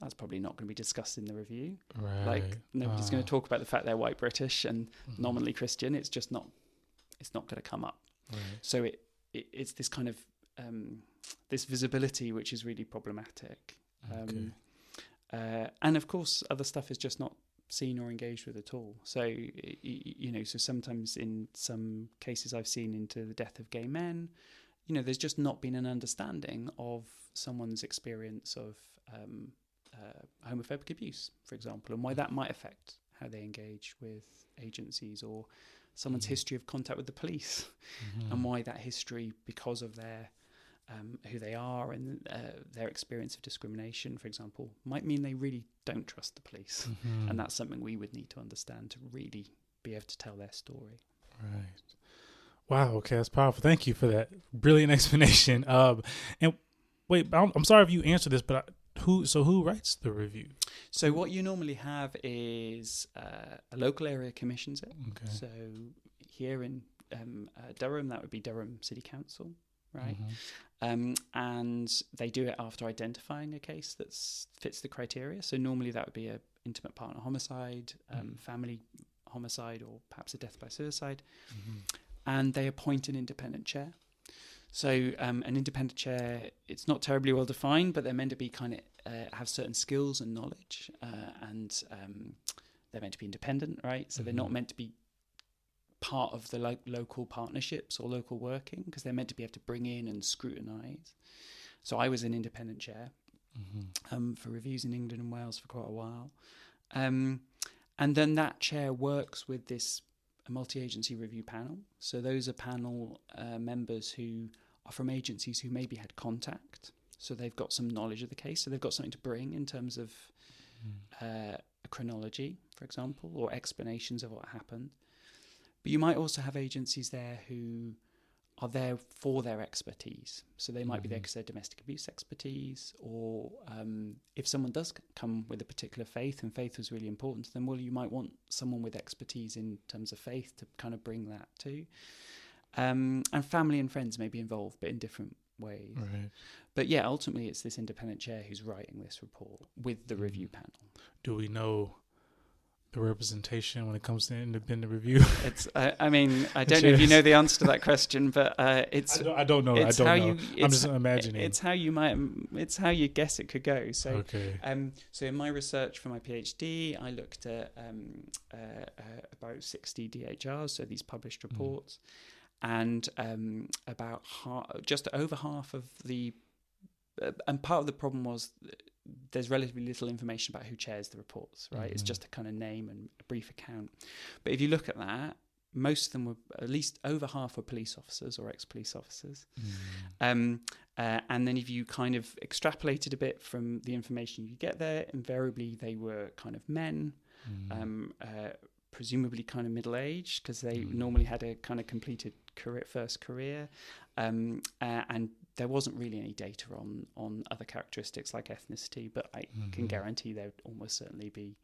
that's probably not going to be discussed in the review. Right. Like nobody's going to talk about the fact they're white British and nominally Christian. It's just not. It's not going to come up. Right. So it's this kind of this visibility which is really problematic. And of course, other stuff is just not seen or engaged with at all. So so sometimes in some cases I've seen into the death of gay men, there's just not been an understanding of someone's experience of homophobic abuse, for example, and why that might affect how they engage with agencies, or someone's history of contact with the police, and why that history, because of their who they are and their experience of discrimination, for example, might mean they really don't trust the police. And that's something we would need to understand to really be able to tell their story. Right. Wow. Okay, that's powerful. Thank you for that brilliant explanation. And wait, I'm sorry if you answered this, but who writes the review? So what you normally have is a local area commissions it. Okay. So here in Durham, that would be Durham City Council. Right, and they do it after identifying a case that fits the criteria. So normally that would be a intimate partner homicide, family homicide, or perhaps a death by suicide. And they appoint an independent chair. So an independent chair, it's not terribly well defined, but they're meant to be kind of have certain skills and knowledge, and they're meant to be independent, right? So they're not meant to be part of the local partnerships or local working, because they're meant to be able to bring in and scrutinise. So I was an independent chair for reviews in England and Wales for quite a while. And then that chair works with this multi-agency review panel. So those are panel members who are from agencies who maybe had contact. So they've got some knowledge of the case. So they've got something to bring in terms of a chronology, for example, or explanations of what happened. But you might also have agencies there who are there for their expertise. So they might be there because they're domestic abuse expertise, or if someone does come with a particular faith, and faith was really important to them, well, you might want someone with expertise in terms of faith to kind of bring that too. And family and friends may be involved, but in different ways. Right. But yeah, ultimately it's this independent chair who's writing this report with the review panel. Do we know the representation when it comes to independent review? It's. I mean, I don't know if you know the answer to that question, but it's. I don't know. It's I don't how know. I'm just imagining. It's how you might. It's how you guess it could go. So, okay. So in my research for my PhD, I looked at about 60 DHRs, so these published reports, and about just over half of the. And part of the problem was there's relatively little information about who chairs the reports, right? It's just a kind of name and a brief account. But if you look at that, most of them were, at least over half were police officers or ex-police officers. And then if you kind of extrapolated a bit from the information you get there, invariably they were kind of men, presumably kind of middle-aged, because they normally had a kind of completed first career. And there wasn't really any data on other characteristics like ethnicity, but I can guarantee there would almost certainly be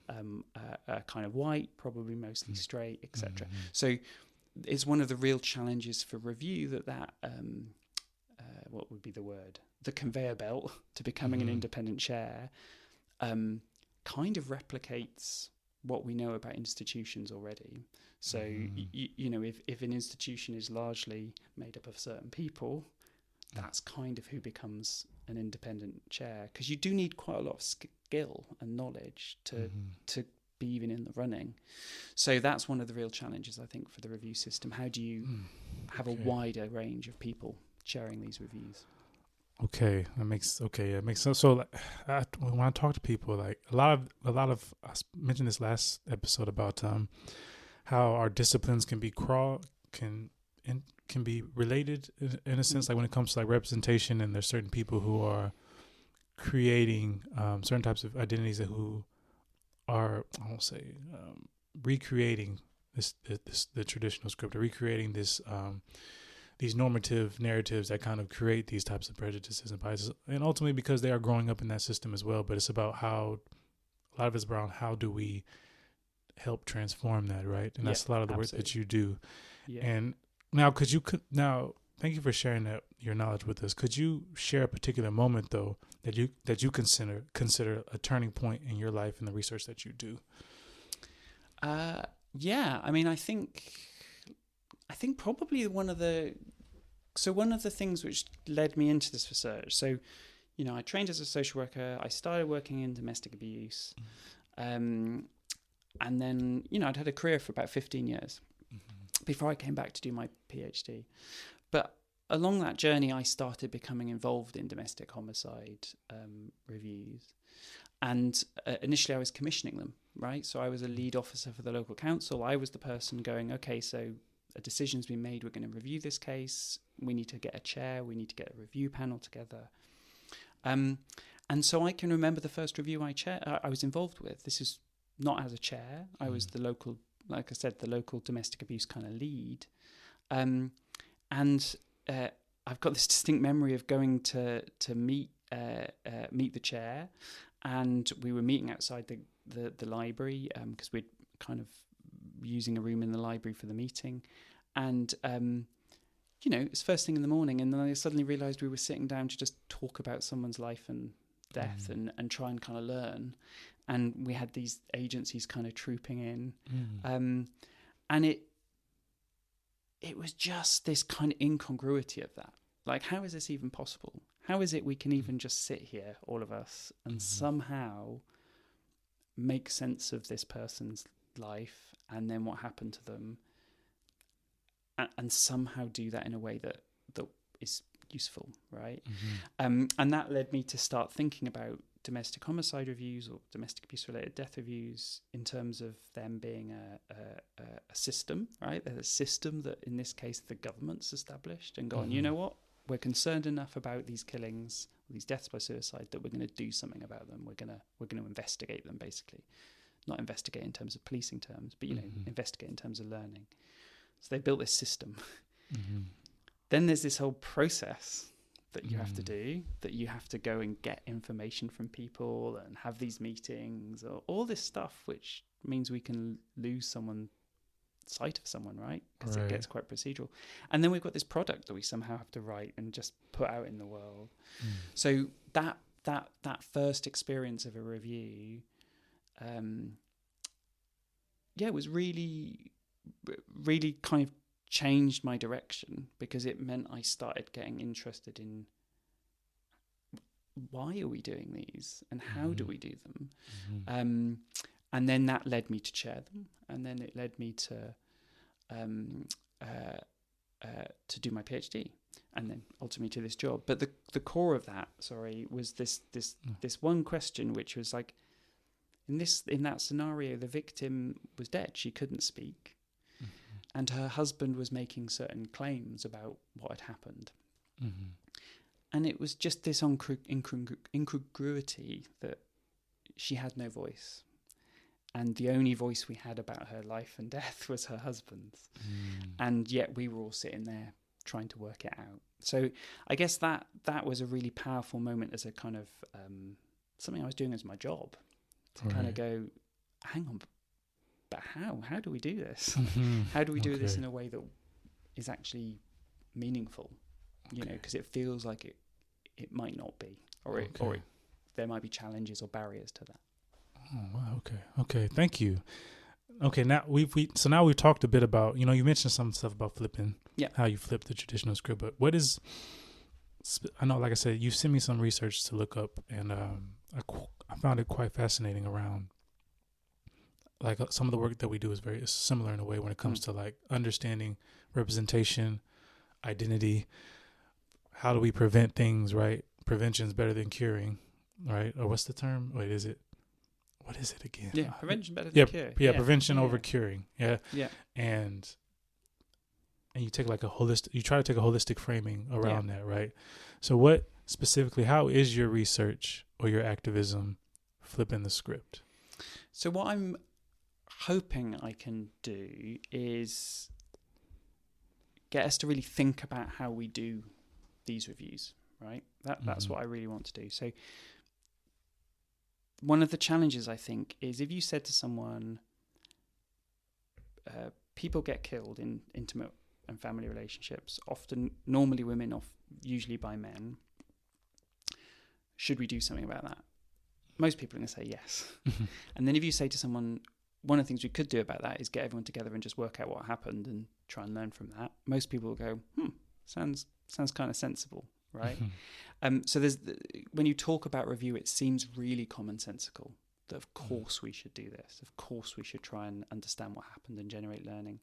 kind of white, probably mostly straight, etc. So it's one of the real challenges for review that what would be the word? The conveyor belt to becoming an independent chair kind of replicates what we know about institutions already. So, you know, if an institution is largely made up of certain people, that's kind of who becomes an independent chair, because you do need quite a lot of skill and knowledge to be even in the running. So that's one of the real challenges, I think, for the review system. How do you have a wider range of people chairing these reviews? That makes sense. So when I talk to people, like a lot of I mentioned this last episode about how our disciplines can be can be related in a sense, like when it comes to like representation, and there's certain people who are creating certain types of identities who are, I won't say, recreating the traditional script, or recreating these normative narratives that kind of create these types of prejudices and biases, and ultimately because they are growing up in that system as well. But it's about a lot of it's around how do we help transform that, right? And that's a lot of the work that you do. Yeah. And now, thank you for sharing your knowledge with us. Could you share a particular moment though that you consider a turning point in your life and the research that you do? Yeah, I mean, I think probably one of the things which led me into this research. So, you know, I trained as a social worker. I started working in domestic abuse, and then, you know, I'd had a career for about 15 years before I came back to do my PhD. But along that journey, I started becoming involved in domestic homicide reviews. And initially I was commissioning them, right? So I was a lead officer for the local council. I was the person going, okay, so a decision's been made. We're going to review this case. We need to get a chair. We need to get a review panel together. And so I can remember the first review I was involved with. This is not as a chair. I was the local, like I said, the local domestic abuse kind of lead. And I've got this distinct memory of going to meet the chair, and we were meeting outside the library because we'd kind of using a room in the library for the meeting. And you know, it's first thing in the morning, and then I suddenly realised we were sitting down to just talk about someone's life and death and try and kind of learn. And we had these agencies kind of trooping in. And it was just this kind of incongruity of that. Like, how is this even possible? How is it we can even just sit here, all of us, and somehow make sense of this person's life and then what happened to them, and somehow do that in a way that is useful, right? And that led me to start thinking about domestic homicide reviews or domestic abuse-related death reviews in terms of them being a system, right? There's a system that, in this case, the government's established and gone, you know what? We're concerned enough about these killings, these deaths by suicide, that we're going to do something about them. We're going to investigate them, basically. Not investigate in terms of policing terms, but, you know, investigate in terms of learning. So they built this system. Then there's this whole process that you have to do, that you have to go and get information from people and have these meetings, or all this stuff, which means we can lose someone sight of someone, right? Because it gets quite procedural. And then we've got this product that we somehow have to write and just put out in the world. So that first experience of a review, it was really kind of changed my direction, because it meant I started getting interested in why are we doing these and how do we do them. And then that led me to chair them, and then it led me to do my PhD, and then ultimately to this job. But the core of that, was this one question, which was like, in that scenario, the victim was dead; she couldn't speak, and her husband was making certain claims about what had happened. And it was just this incongruity that she had no voice. And the only voice we had about her life and death was her husband's. And yet we were all sitting there trying to work it out. So I guess that was a really powerful moment as a kind of something I was doing as my job. To kind of go, hang on, but how? How do we do this? How do we do this in a way that is actually meaningful? You know, because it feels like it might not be, or there might be challenges or barriers to that. Oh, wow. Okay. Thank you. Okay. Now we've talked a bit about, you mentioned some stuff about flipping, how you flip the traditional script, but what is, I know, like I said, you sent me some research to look up, and I found it quite fascinating around, like, some of the work that we do is very similar in a way when it comes to like understanding representation, identity. How do we prevent things, right? Prevention is better than curing, right? Or what's the term? What is it again? Yeah, prevention better than cure. Yeah, prevention over curing. Yeah. Yeah. And you take like you try to take a holistic framing around that, right? So what specifically, how is your research or your activism flipping the script? So what I'm hoping I can do is get us to really think about how we do these reviews, right? That's what I really want to do. So one of the challenges, I think, is if you said to someone, people get killed in intimate and family relationships, normally women, usually by men. Should we do something about that? Most people are going to say yes. And then if you say to someone, one of the things we could do about that is get everyone together and just work out what happened and try and learn from that. Most people will go, sounds kind of sensible, right? So when you talk about review, it seems really commonsensical that of course we should do this. Of course we should try and understand what happened and generate learning.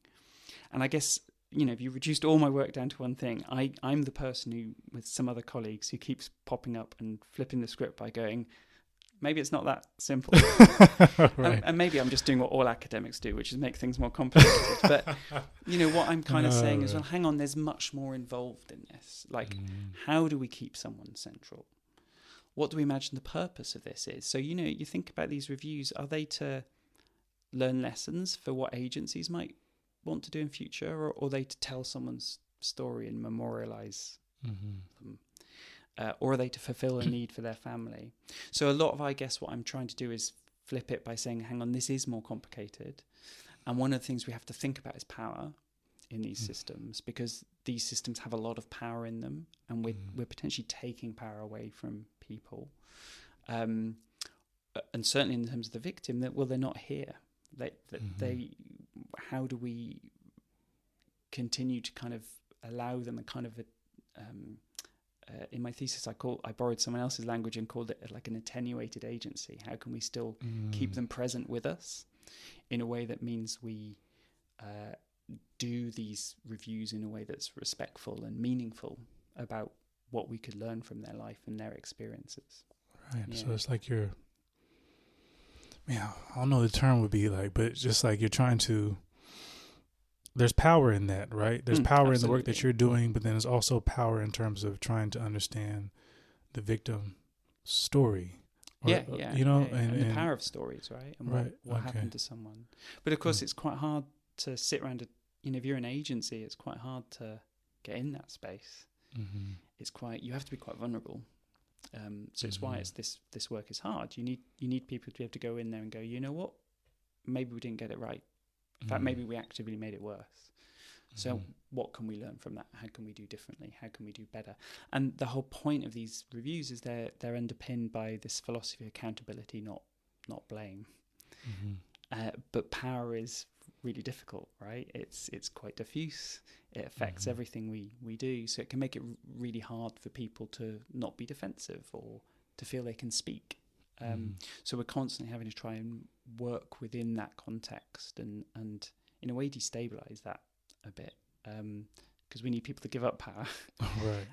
And I guess, if you reduced all my work down to one thing, I'm the person who, with some other colleagues, who keeps popping up and flipping the script by going, maybe it's not that simple. Right. And maybe I'm just doing what all academics do, which is make things more complicated. But, what I'm kind of saying is, well, hang on, there's much more involved in this. Like, how do we keep someone central? What do we imagine the purpose of this is? So, you think about these reviews, are they to learn lessons for what agencies might want to do in future, or are they to tell someone's story and memorialize them? Or are they to fulfill a need for their family? So a lot of, I guess, what I'm trying to do is flip it by saying, hang on, this is more complicated. And one of the things we have to think about is power in these systems, because these systems have a lot of power in them, and we're potentially taking power away from people. And certainly in terms of the victim, they're not here. How do we continue to kind of allow them a kind of in my thesis, I borrowed someone else's language and called it like an attenuated agency. How can we still keep them present with us in a way that means we do these reviews in a way that's respectful and meaningful about what we could learn from their life and their experiences. Right. Yeah. So it's like I don't know the term would be like, but it's just like you're trying to, there's power in that, right? There's power in the work that you're doing, but then there's also power in terms of trying to understand the victim story. And the power of stories, right? And what happened to someone. But of course, it's quite hard to sit around, if you're an agency, it's quite hard to get in that space. It's you have to be quite vulnerable. So it's why this work is hard. You need people to be able to go in there and go, you know what? Maybe we didn't get it right. In fact, maybe we actively made it worse. So what can we learn from that? How can we do differently? How can we do better? And the whole point of these reviews is they're underpinned by this philosophy of accountability, not blame. But power is really difficult, right? It's quite diffuse. It affects everything we do. So it can make it really hard for people to not be defensive or to feel they can speak. So we're constantly having to try and work within that context and in a way destabilize that a bit, because we need people to give up power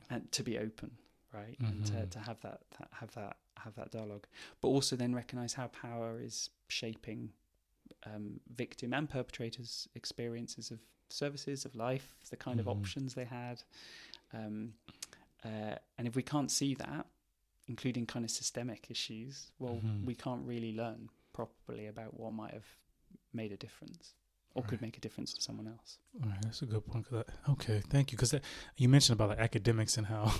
and to be open, right? And to have that dialogue, but also then recognize how power is shaping victim and perpetrators' experiences of services, of life, the kind of options they had, and if we can't see that, including kind of systemic issues, well, we can't really learn properly about what might have made a difference or could make a difference to someone else. All right, that's a good point. Okay, thank you. Because you mentioned about like academics and how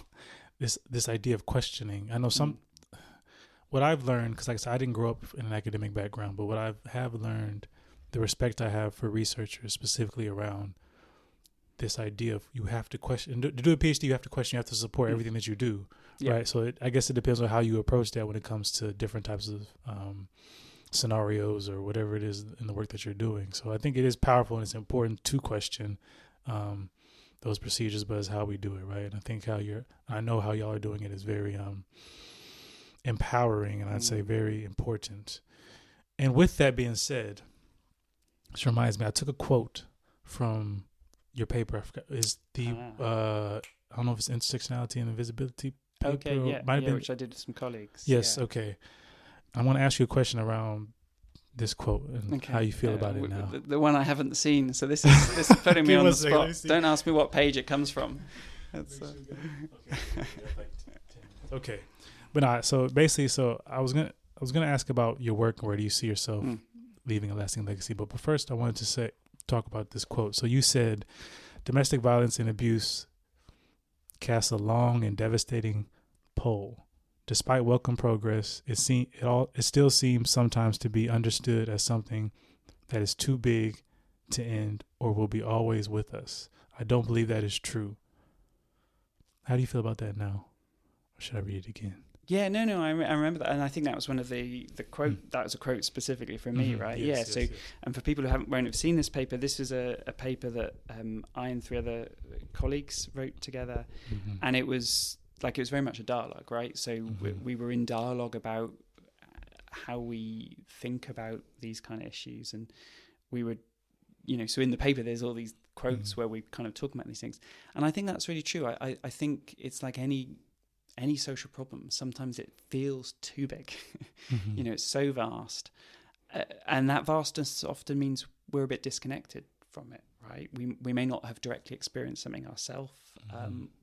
this idea of questioning. I know what I've learned, because like I said, I didn't grow up in an academic background, but what I have learned, the respect I have for researchers specifically around this idea of you have to question. To do a PhD, you have to question, you have to support everything that you do, right? So I guess it depends on how you approach that when it comes to different types of scenarios or whatever it is in the work that you're doing. So I think it is powerful and it's important to question those procedures, but it's how we do it, right? And I think I know how y'all are doing it is very empowering, and I'd say very important. And with that being said, this reminds me, I took a quote from your paper. I forgot, is the I don't know if it's intersectionality and invisibility paper. Okay, yeah, which I did with some colleagues. Yes, okay. I want to ask you a question around this quote and how you feel about it now. The one I haven't seen, so this is putting me on the spot. Don't ask me what page it comes from. Okay, but so basically, I was gonna ask about your work and where do you see yourself leaving a lasting legacy. But first, I wanted to talk about this quote. So you said, domestic violence and abuse casts a long and devastating pole. Despite welcome progress, it still seems sometimes to be understood as something that is too big to end or will be always with us. I don't believe that is true. How do you feel about that now? Or should I read it again? Yeah, no, I remember that, and I think that was one of the quote. That was a quote specifically from me, right? Yes, yes. And for people who won't have seen this paper, this is a paper that I and 3 other colleagues wrote together, and it was very much a dialogue, right? So we were in dialogue about how we think about these kind of issues, and we would, so in the paper there's all these quotes where we kind of talk about these things, and I think that's really true. I think it's like any social problem. Sometimes it feels too big. It's so vast, and that vastness often means we're a bit disconnected from it, right? We may not have directly experienced something ourselves,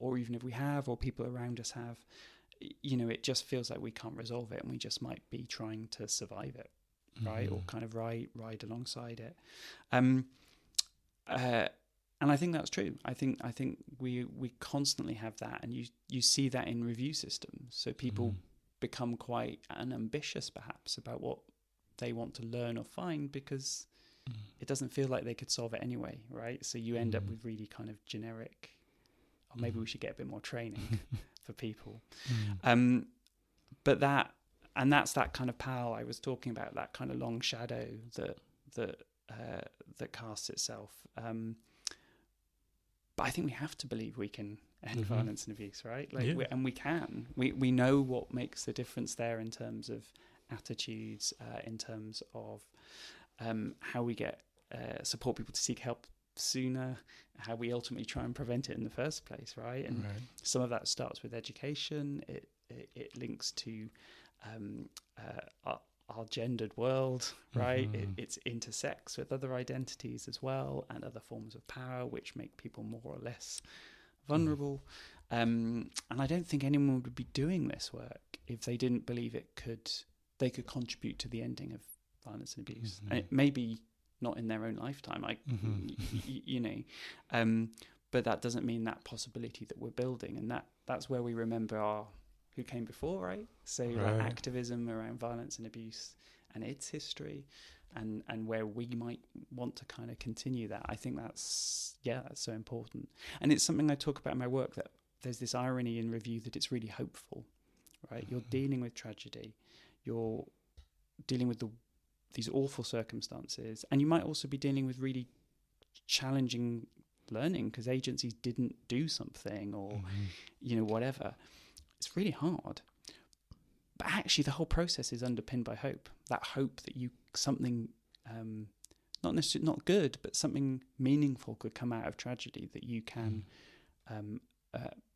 or even if we have, or people around us have, it just feels like we can't resolve it, and we just might be trying to survive it, right? Or kind of ride alongside it. And I think that's true. I think we constantly have that, and you see that in review systems. So people become quite unambitious, perhaps, about what they want to learn or find, because it doesn't feel like they could solve it anyway, right? So you end up with really kind of generic, or maybe we should get a bit more training for people. But that's that kind of power I was talking about, that kind of long shadow that casts itself. But I think we have to believe we can end violence and abuse, right? And we can. We know what makes the difference there in terms of attitudes, in terms of how we get support people to seek help sooner, how we ultimately try and prevent it in the first place, right? And some of that starts with education. It links to our gendered world, right? It's intersects with other identities as well, and other forms of power which make people more or less vulnerable. And I don't think anyone would be doing this work if they didn't believe they could contribute to the ending of violence and abuse. And it may be not in their own lifetime, but that doesn't mean that possibility that we're building, and that's where we remember who came before, right? So activism around violence and abuse and its history, and where we might want to kind of continue that. I think that's so important. And it's something I talk about in my work, that there's this irony in review that it's really hopeful, right? You're dealing with tragedy, you're dealing with these awful circumstances, and you might also be dealing with really challenging learning because agencies didn't do something or whatever. It's really hard, but actually the whole process is underpinned by hope. That hope that something not necessarily not good, but something meaningful could come out of tragedy, that you can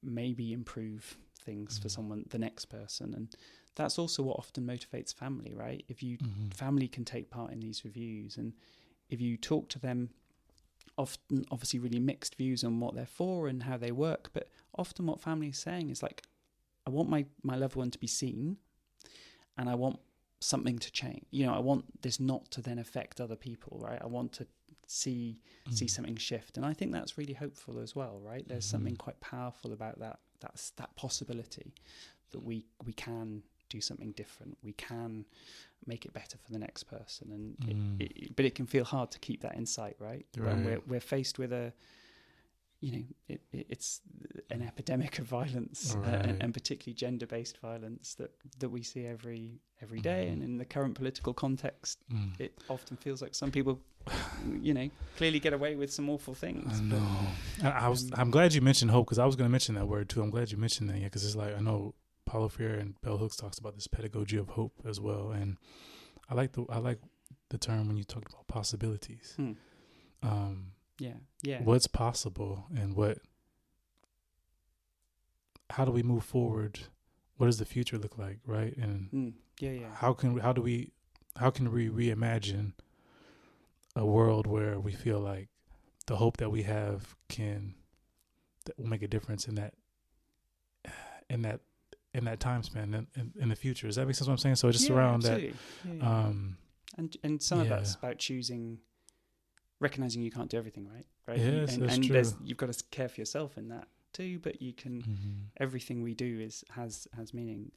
maybe improve things for someone, the next person. And that's also what often motivates family, right? If you family can take part in these reviews, and if you talk to them, often obviously really mixed views on what they're for and how they work, but often what family is saying is like, I want my loved one to be seen, and I want something to change. I want this not to then affect other people, right? I want to see something shift. And I think that's really hopeful as well, right? There's something quite powerful about that possibility that we can do something different. We can make it better for the next person. And but it can feel hard to keep that in sight, right? When we're faced with it's an epidemic of violence, and particularly gender-based violence that we see every day. And in the current political context, it often feels like some people, clearly get away with some awful things. I'm glad you mentioned hope, because I was going to mention that word too. I'm glad you mentioned that, because it's like, I know Paulo Freire and Bell Hooks talks about this pedagogy of hope as well, and I like the term when you talked about possibilities. What's possible, and how do we move forward? What does the future look like, right? And how can we reimagine a world where we feel like the hope that we have that will make a difference in that time span in the future. Does that make sense what I'm saying? So just around absolutely. that. And some of that's about recognizing you can't do everything, right? Yes, that's true. You've got to care for yourself in that too, but you can, everything we do has meaning.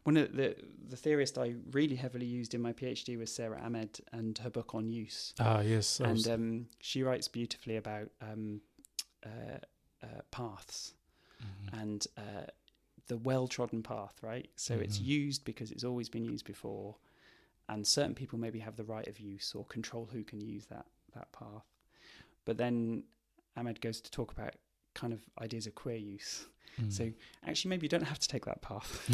One of the theorists I really heavily used in my PhD was Sarah Ahmed and her book on use. Yes. And she writes beautifully about paths and the well-trodden path, right? So it's used because it's always been used before, and certain people maybe have the right of use or control who can use that path. But then Ahmed goes to talk about kind of ideas of queer use. So actually maybe you don't have to take that path.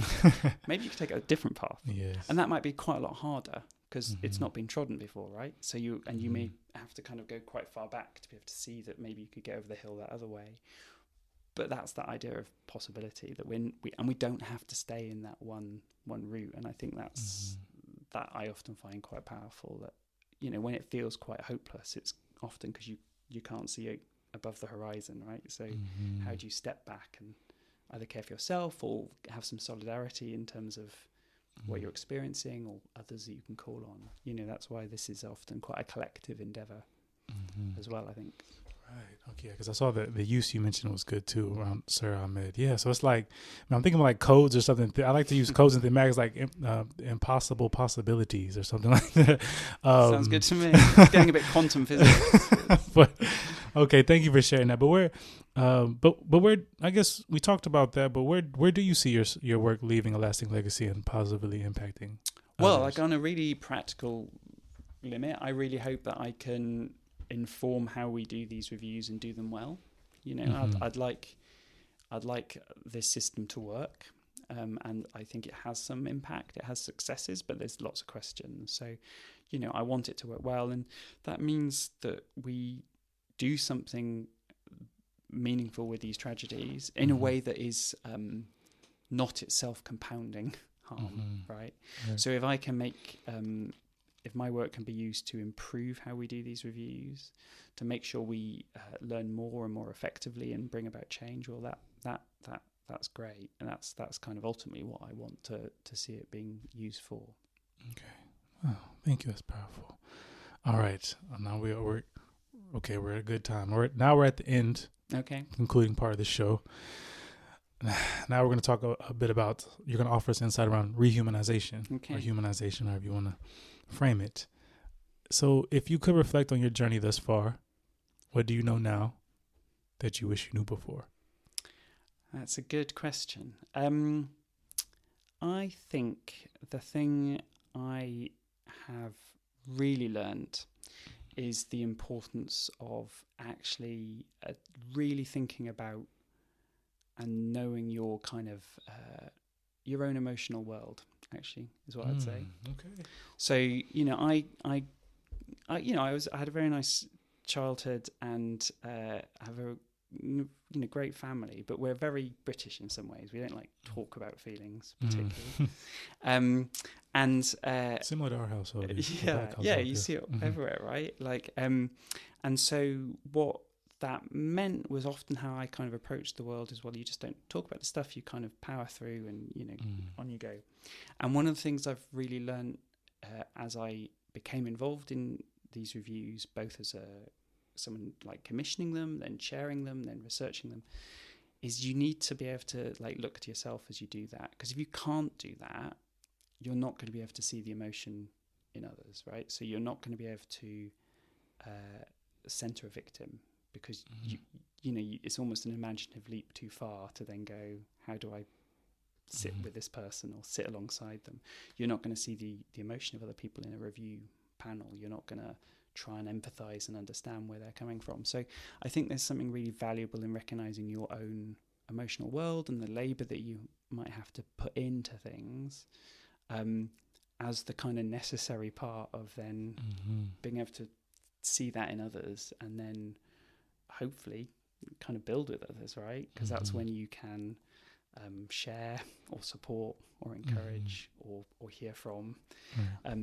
Maybe you could take a different path. Yes. And that might be quite a lot harder because it's not been trodden before, right? So you may have to kind of go quite far back to be able to see that maybe you could get over the hill that other way. But that's that idea of possibility, that we don't have to stay in that one route. And I think that's that I often find quite powerful, that when it feels quite hopeless, it's often because you can't see it above the horizon, right? So how do you step back and either care for yourself or have some solidarity in terms of what you're experiencing, or others that you can call on? That's why this is often quite a collective endeavor as well, I think. Right. Okay. Because I saw that the use you mentioned was good too around Sarah Ahmed. Yeah. So it's like, I'm thinking of like codes or something. I like to use codes and thematics like impossible possibilities or something like that. Sounds good to me. It's getting a bit quantum physics. But okay, thank you for sharing that. But I guess we talked about that. But where do you see your work leaving a lasting legacy and positively impacting Well, others? like on a really practical limit, I really hope that I can inform how we do these reviews and do them well. I'd like this system to work, and I think it has some impact. It has successes, but there's lots of questions. So, I want it to work well, and that means that we do something meaningful with these tragedies in a way that is not itself compounding harm, right? So if I can make if my work can be used to improve how we do these reviews, to make sure we learn more and more effectively and bring about change, well, that's great, and that's kind of ultimately what I want to see it being used for. Okay. Oh, thank you. That's powerful. All right. Now we're at a good time. Now we're at the end. Okay. Concluding part of the show. Now we're going to talk a bit about, you're going to offer us insight around rehumanization, or humanization, however you want to frame it. So if you could reflect on your journey thus far, what do you know now that you wish you knew before? That's a good question. I think the thing I have really learned is the importance of actually really thinking about and knowing your kind of your own emotional world, actually, is what I'd say. Okay. So, I had a very nice childhood and have a great family, but we're very British in some ways. We don't like talk about feelings particularly. And similar to our household. You see it everywhere, right? Like, and so what that meant was often how I kind of approached the world as well. You just don't talk about the stuff, you kind of power through and, on you go. And one of the things I've really learned as I became involved in these reviews, both as someone like commissioning them, then chairing them, then researching them, is you need to be able to like look at yourself as you do that. Because if you can't do that, you're not going to be able to see the emotion in others, right? So you're not going to be able to center a victim, because it's almost an imaginative leap too far to then go, how do I sit with this person or sit alongside them? You're not going to see the emotion of other people in a review panel. You're not going to try and empathize and understand where they're coming from. So I think there's something really valuable in recognizing your own emotional world and the labor that you might have to put into things as the kind of necessary part of then being able to see that in others and then hopefully kind of build with others, right? Because that's when you can share or support or encourage or hear from.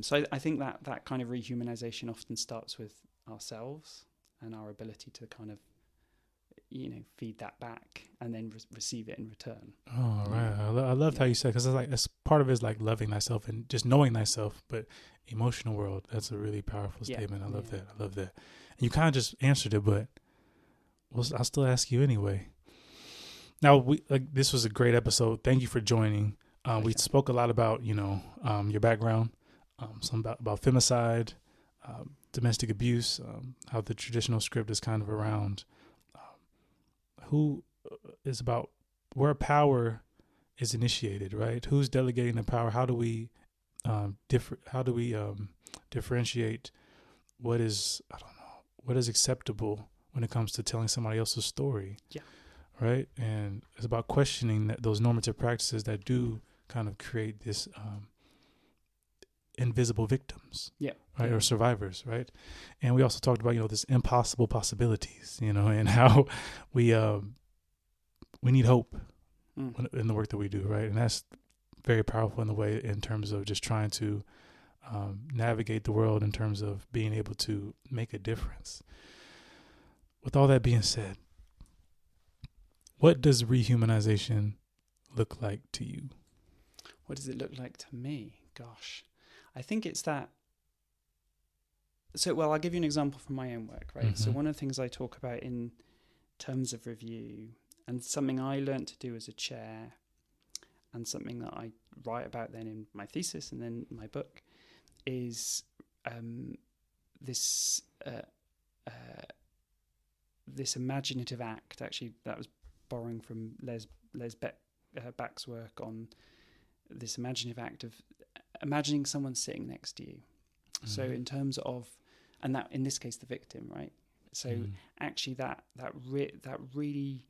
So I think that kind of rehumanization often starts with ourselves and our ability to kind of feed that back and then receive it in return. Oh, right. I loved how you said, because it's like, part of it is like loving thyself and just knowing thyself, but emotional world, that's a really powerful statement. I love that. And you kind of just answered it, but I'll still ask you anyway. Now, this was a great episode. Thank you for joining. We spoke a lot about, your background, some about femicide, domestic abuse, how the traditional script is kind of around who is about where power is initiated, right? Who's delegating the power? How do we differentiate what is acceptable when it comes to telling somebody else's story? Yeah. Right. And it's about questioning those normative practices that do kind of create this invisible victims. Yeah. Right. Yeah. Or survivors. Right. And we also talked about, this impossible possibilities, and how we need hope in the work that we do. Right. And that's very powerful in terms of just trying to navigate the world in terms of being able to make a difference. With all that being said, what does rehumanization look like to you? What does it look like to me? Gosh, I think it's that. So, well, I'll give you an example from my own work, right? So one of the things I talk about in terms of review, and something I learned to do as a chair, and something that I write about then in my thesis and then my book, is this imaginative act, actually, that was borrowing from Les Back's work on this imaginative act of imagining someone sitting next to you. So in terms of, and that in this case the victim, right? So actually that really,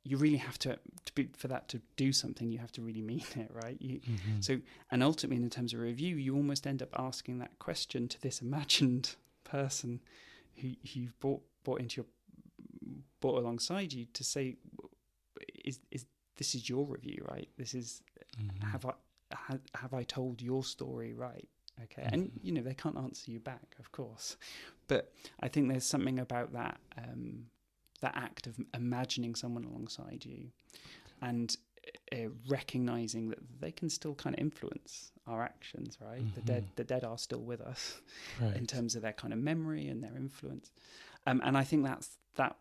you really have to be, for that to do something, you have to really mean it, right? So, and ultimately in terms of review, you almost end up asking that question to this imagined person who you've brought alongside you to say, is this is your review, right? This is have I told your story right? Okay, and they can't answer you back, of course, but I think there's something about that that act of imagining someone alongside you, and recognizing that they can still kind of influence our actions, right? The dead are still with us, right, in terms of their kind of memory and their influence, and I think that's that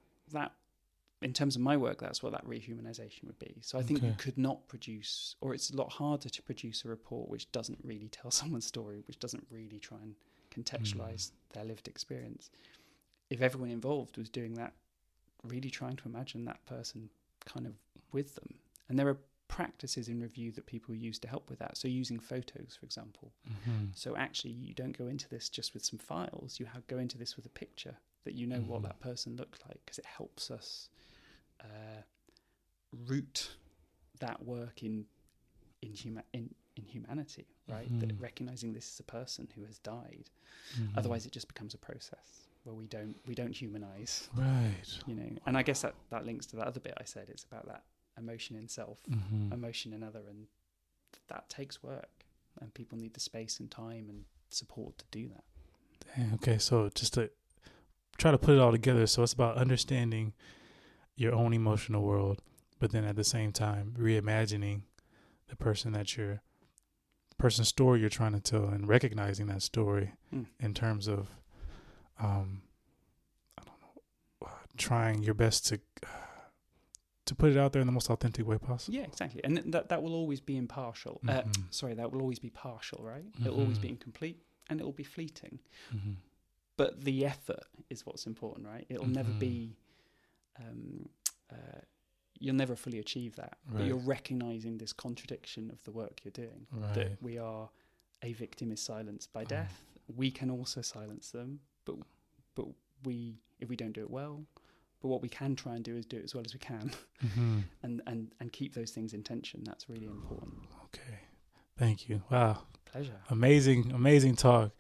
in terms of my work, that's what that rehumanization would be. So I think you could not produce, or it's a lot harder to produce a report which doesn't really tell someone's story, which doesn't really try and contextualize their lived experience. If everyone involved was doing that, really trying to imagine that person kind of with them. And there are practices in review that people use to help with that. So using photos, for example. So actually you don't go into this just with some files, you go into this with a picture that you know what that person looked like, because it helps us root that work in humanity, right? That recognizing this is a person who has died. Otherwise it just becomes a process where we don't humanize, right? You know, and I guess that links to that other bit I said. It's about that emotion in self, emotion in other, and that takes work, and people need the space and time and support to do that. Dang, okay, so just to try to put it all together, so it's about understanding your own emotional world, but then at the same time reimagining the person's story you're trying to tell, and recognizing that story in terms of trying your best to put it out there in the most authentic way possible. Yeah, exactly. And that will always be impartial. That will always be partial, right? It'll always be incomplete, and it'll be fleeting. But the effort is what's important, right? It'll never be you'll never fully achieve that. Right. But you're recognizing this contradiction of the work you're doing. Right. That a victim is silenced by death. We can also silence them, but if we don't do it well, but what we can try and do is do it as well as we can, and keep those things in tension. That's really important. Okay, thank you. Wow, pleasure. Amazing talk.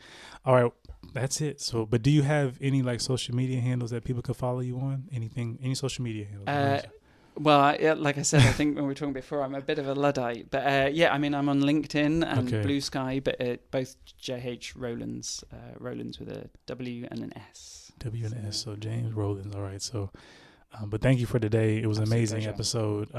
All right, that's it. So, but do you have any social media handles that people could follow you on? Any social media handles? Well, like I said, I think when we were talking before, I'm a bit of a Luddite. But I'm on LinkedIn and Blue Sky, but both JH Rowlands, Rowlands with a W and an S. W and S, so James Rowlands. All right, so, but thank you for today. It was an amazing episode.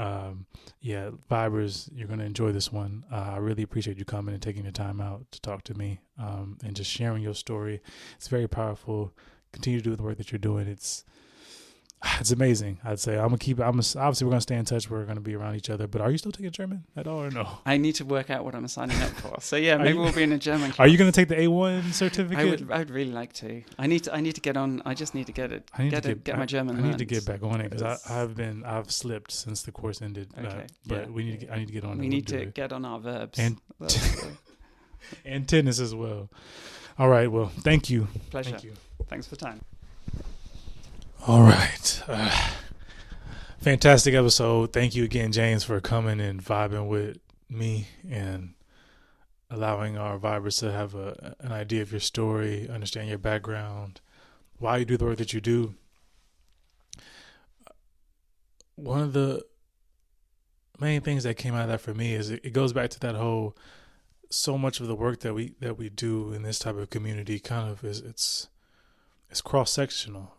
Vibers, you're going to enjoy this one. I really appreciate you coming and taking your time out to talk to me, and just sharing your story. It's very powerful. Continue to do the work that you're doing. It's amazing. I'd say obviously we're going to stay in touch. We're going to be around each other, but are you still taking German at all or no? I need to work out what I'm signing up for. So maybe we'll be in a German class. Are you going to take the A1 certificate? I would really like to. I need to get on. I just need to get my German. I need to get back on it because I've slipped since the course ended. Okay. But I need to get on. We need to get on our verbs and tennis as well. All right. Well, thank you. Pleasure. Thank you. Thanks for time. All right. Fantastic episode. Thank you again, James, for coming and vibing with me and allowing our vibers to have an idea of your story, understand your background, why you do the work that you do. One of the main things that came out of that for me is it goes back to that whole, so much of the work that we do in this type of community kind of it's cross-sectional,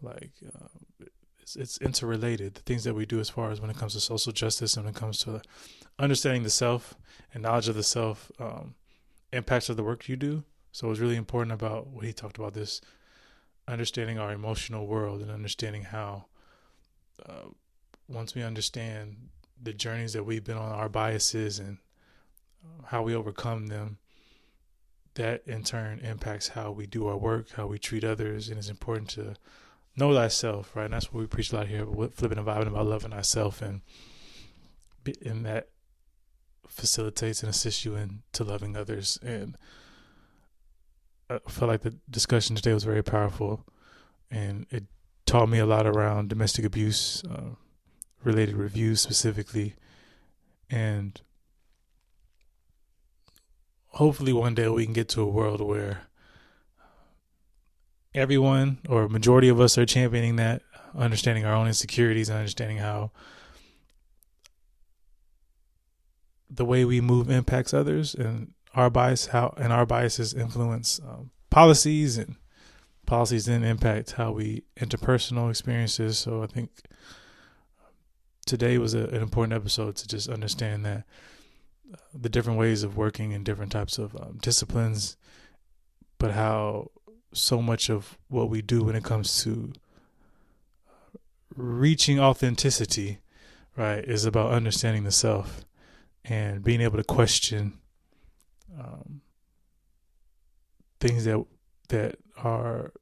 it's interrelated. The things that we do as far as when it comes to social justice and when it comes to understanding the self and knowledge of the self, impacts of the work you do. So it was really important about what he talked about, this understanding our emotional world and understanding how once we understand the journeys that we've been on, our biases and how we overcome them, that in turn impacts how we do our work, how we treat others. And it's important to know thyself, right? And that's what we preach a lot here, flipping and vibing about loving thyself, and that facilitates and assists you into loving others. And I felt like the discussion today was very powerful, and it taught me a lot around domestic abuse related reviews specifically. And hopefully one day we can get to a world where everyone or majority of us are championing that, understanding our own insecurities and understanding how the way we move impacts others, and our biases influence policies, and policies then impact how we interpersonal experiences. So I think today was an important episode to just understand that the different ways of working in different types of disciplines, but how so much of what we do when it comes to reaching authenticity, right, is about understanding the self and being able to question things that are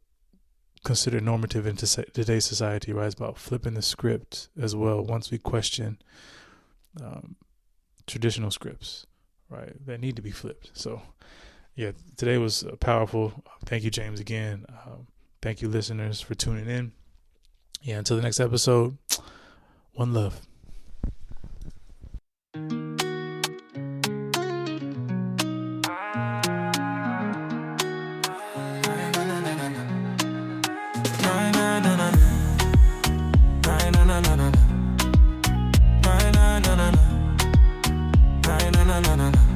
considered normative in today's society, right? It's about flipping the script as well once we question traditional scripts, right, that need to be flipped. So, yeah, today was powerful. Thank you, James, again. Thank you, listeners, for tuning in. Yeah, until the next episode, one love. Na na na na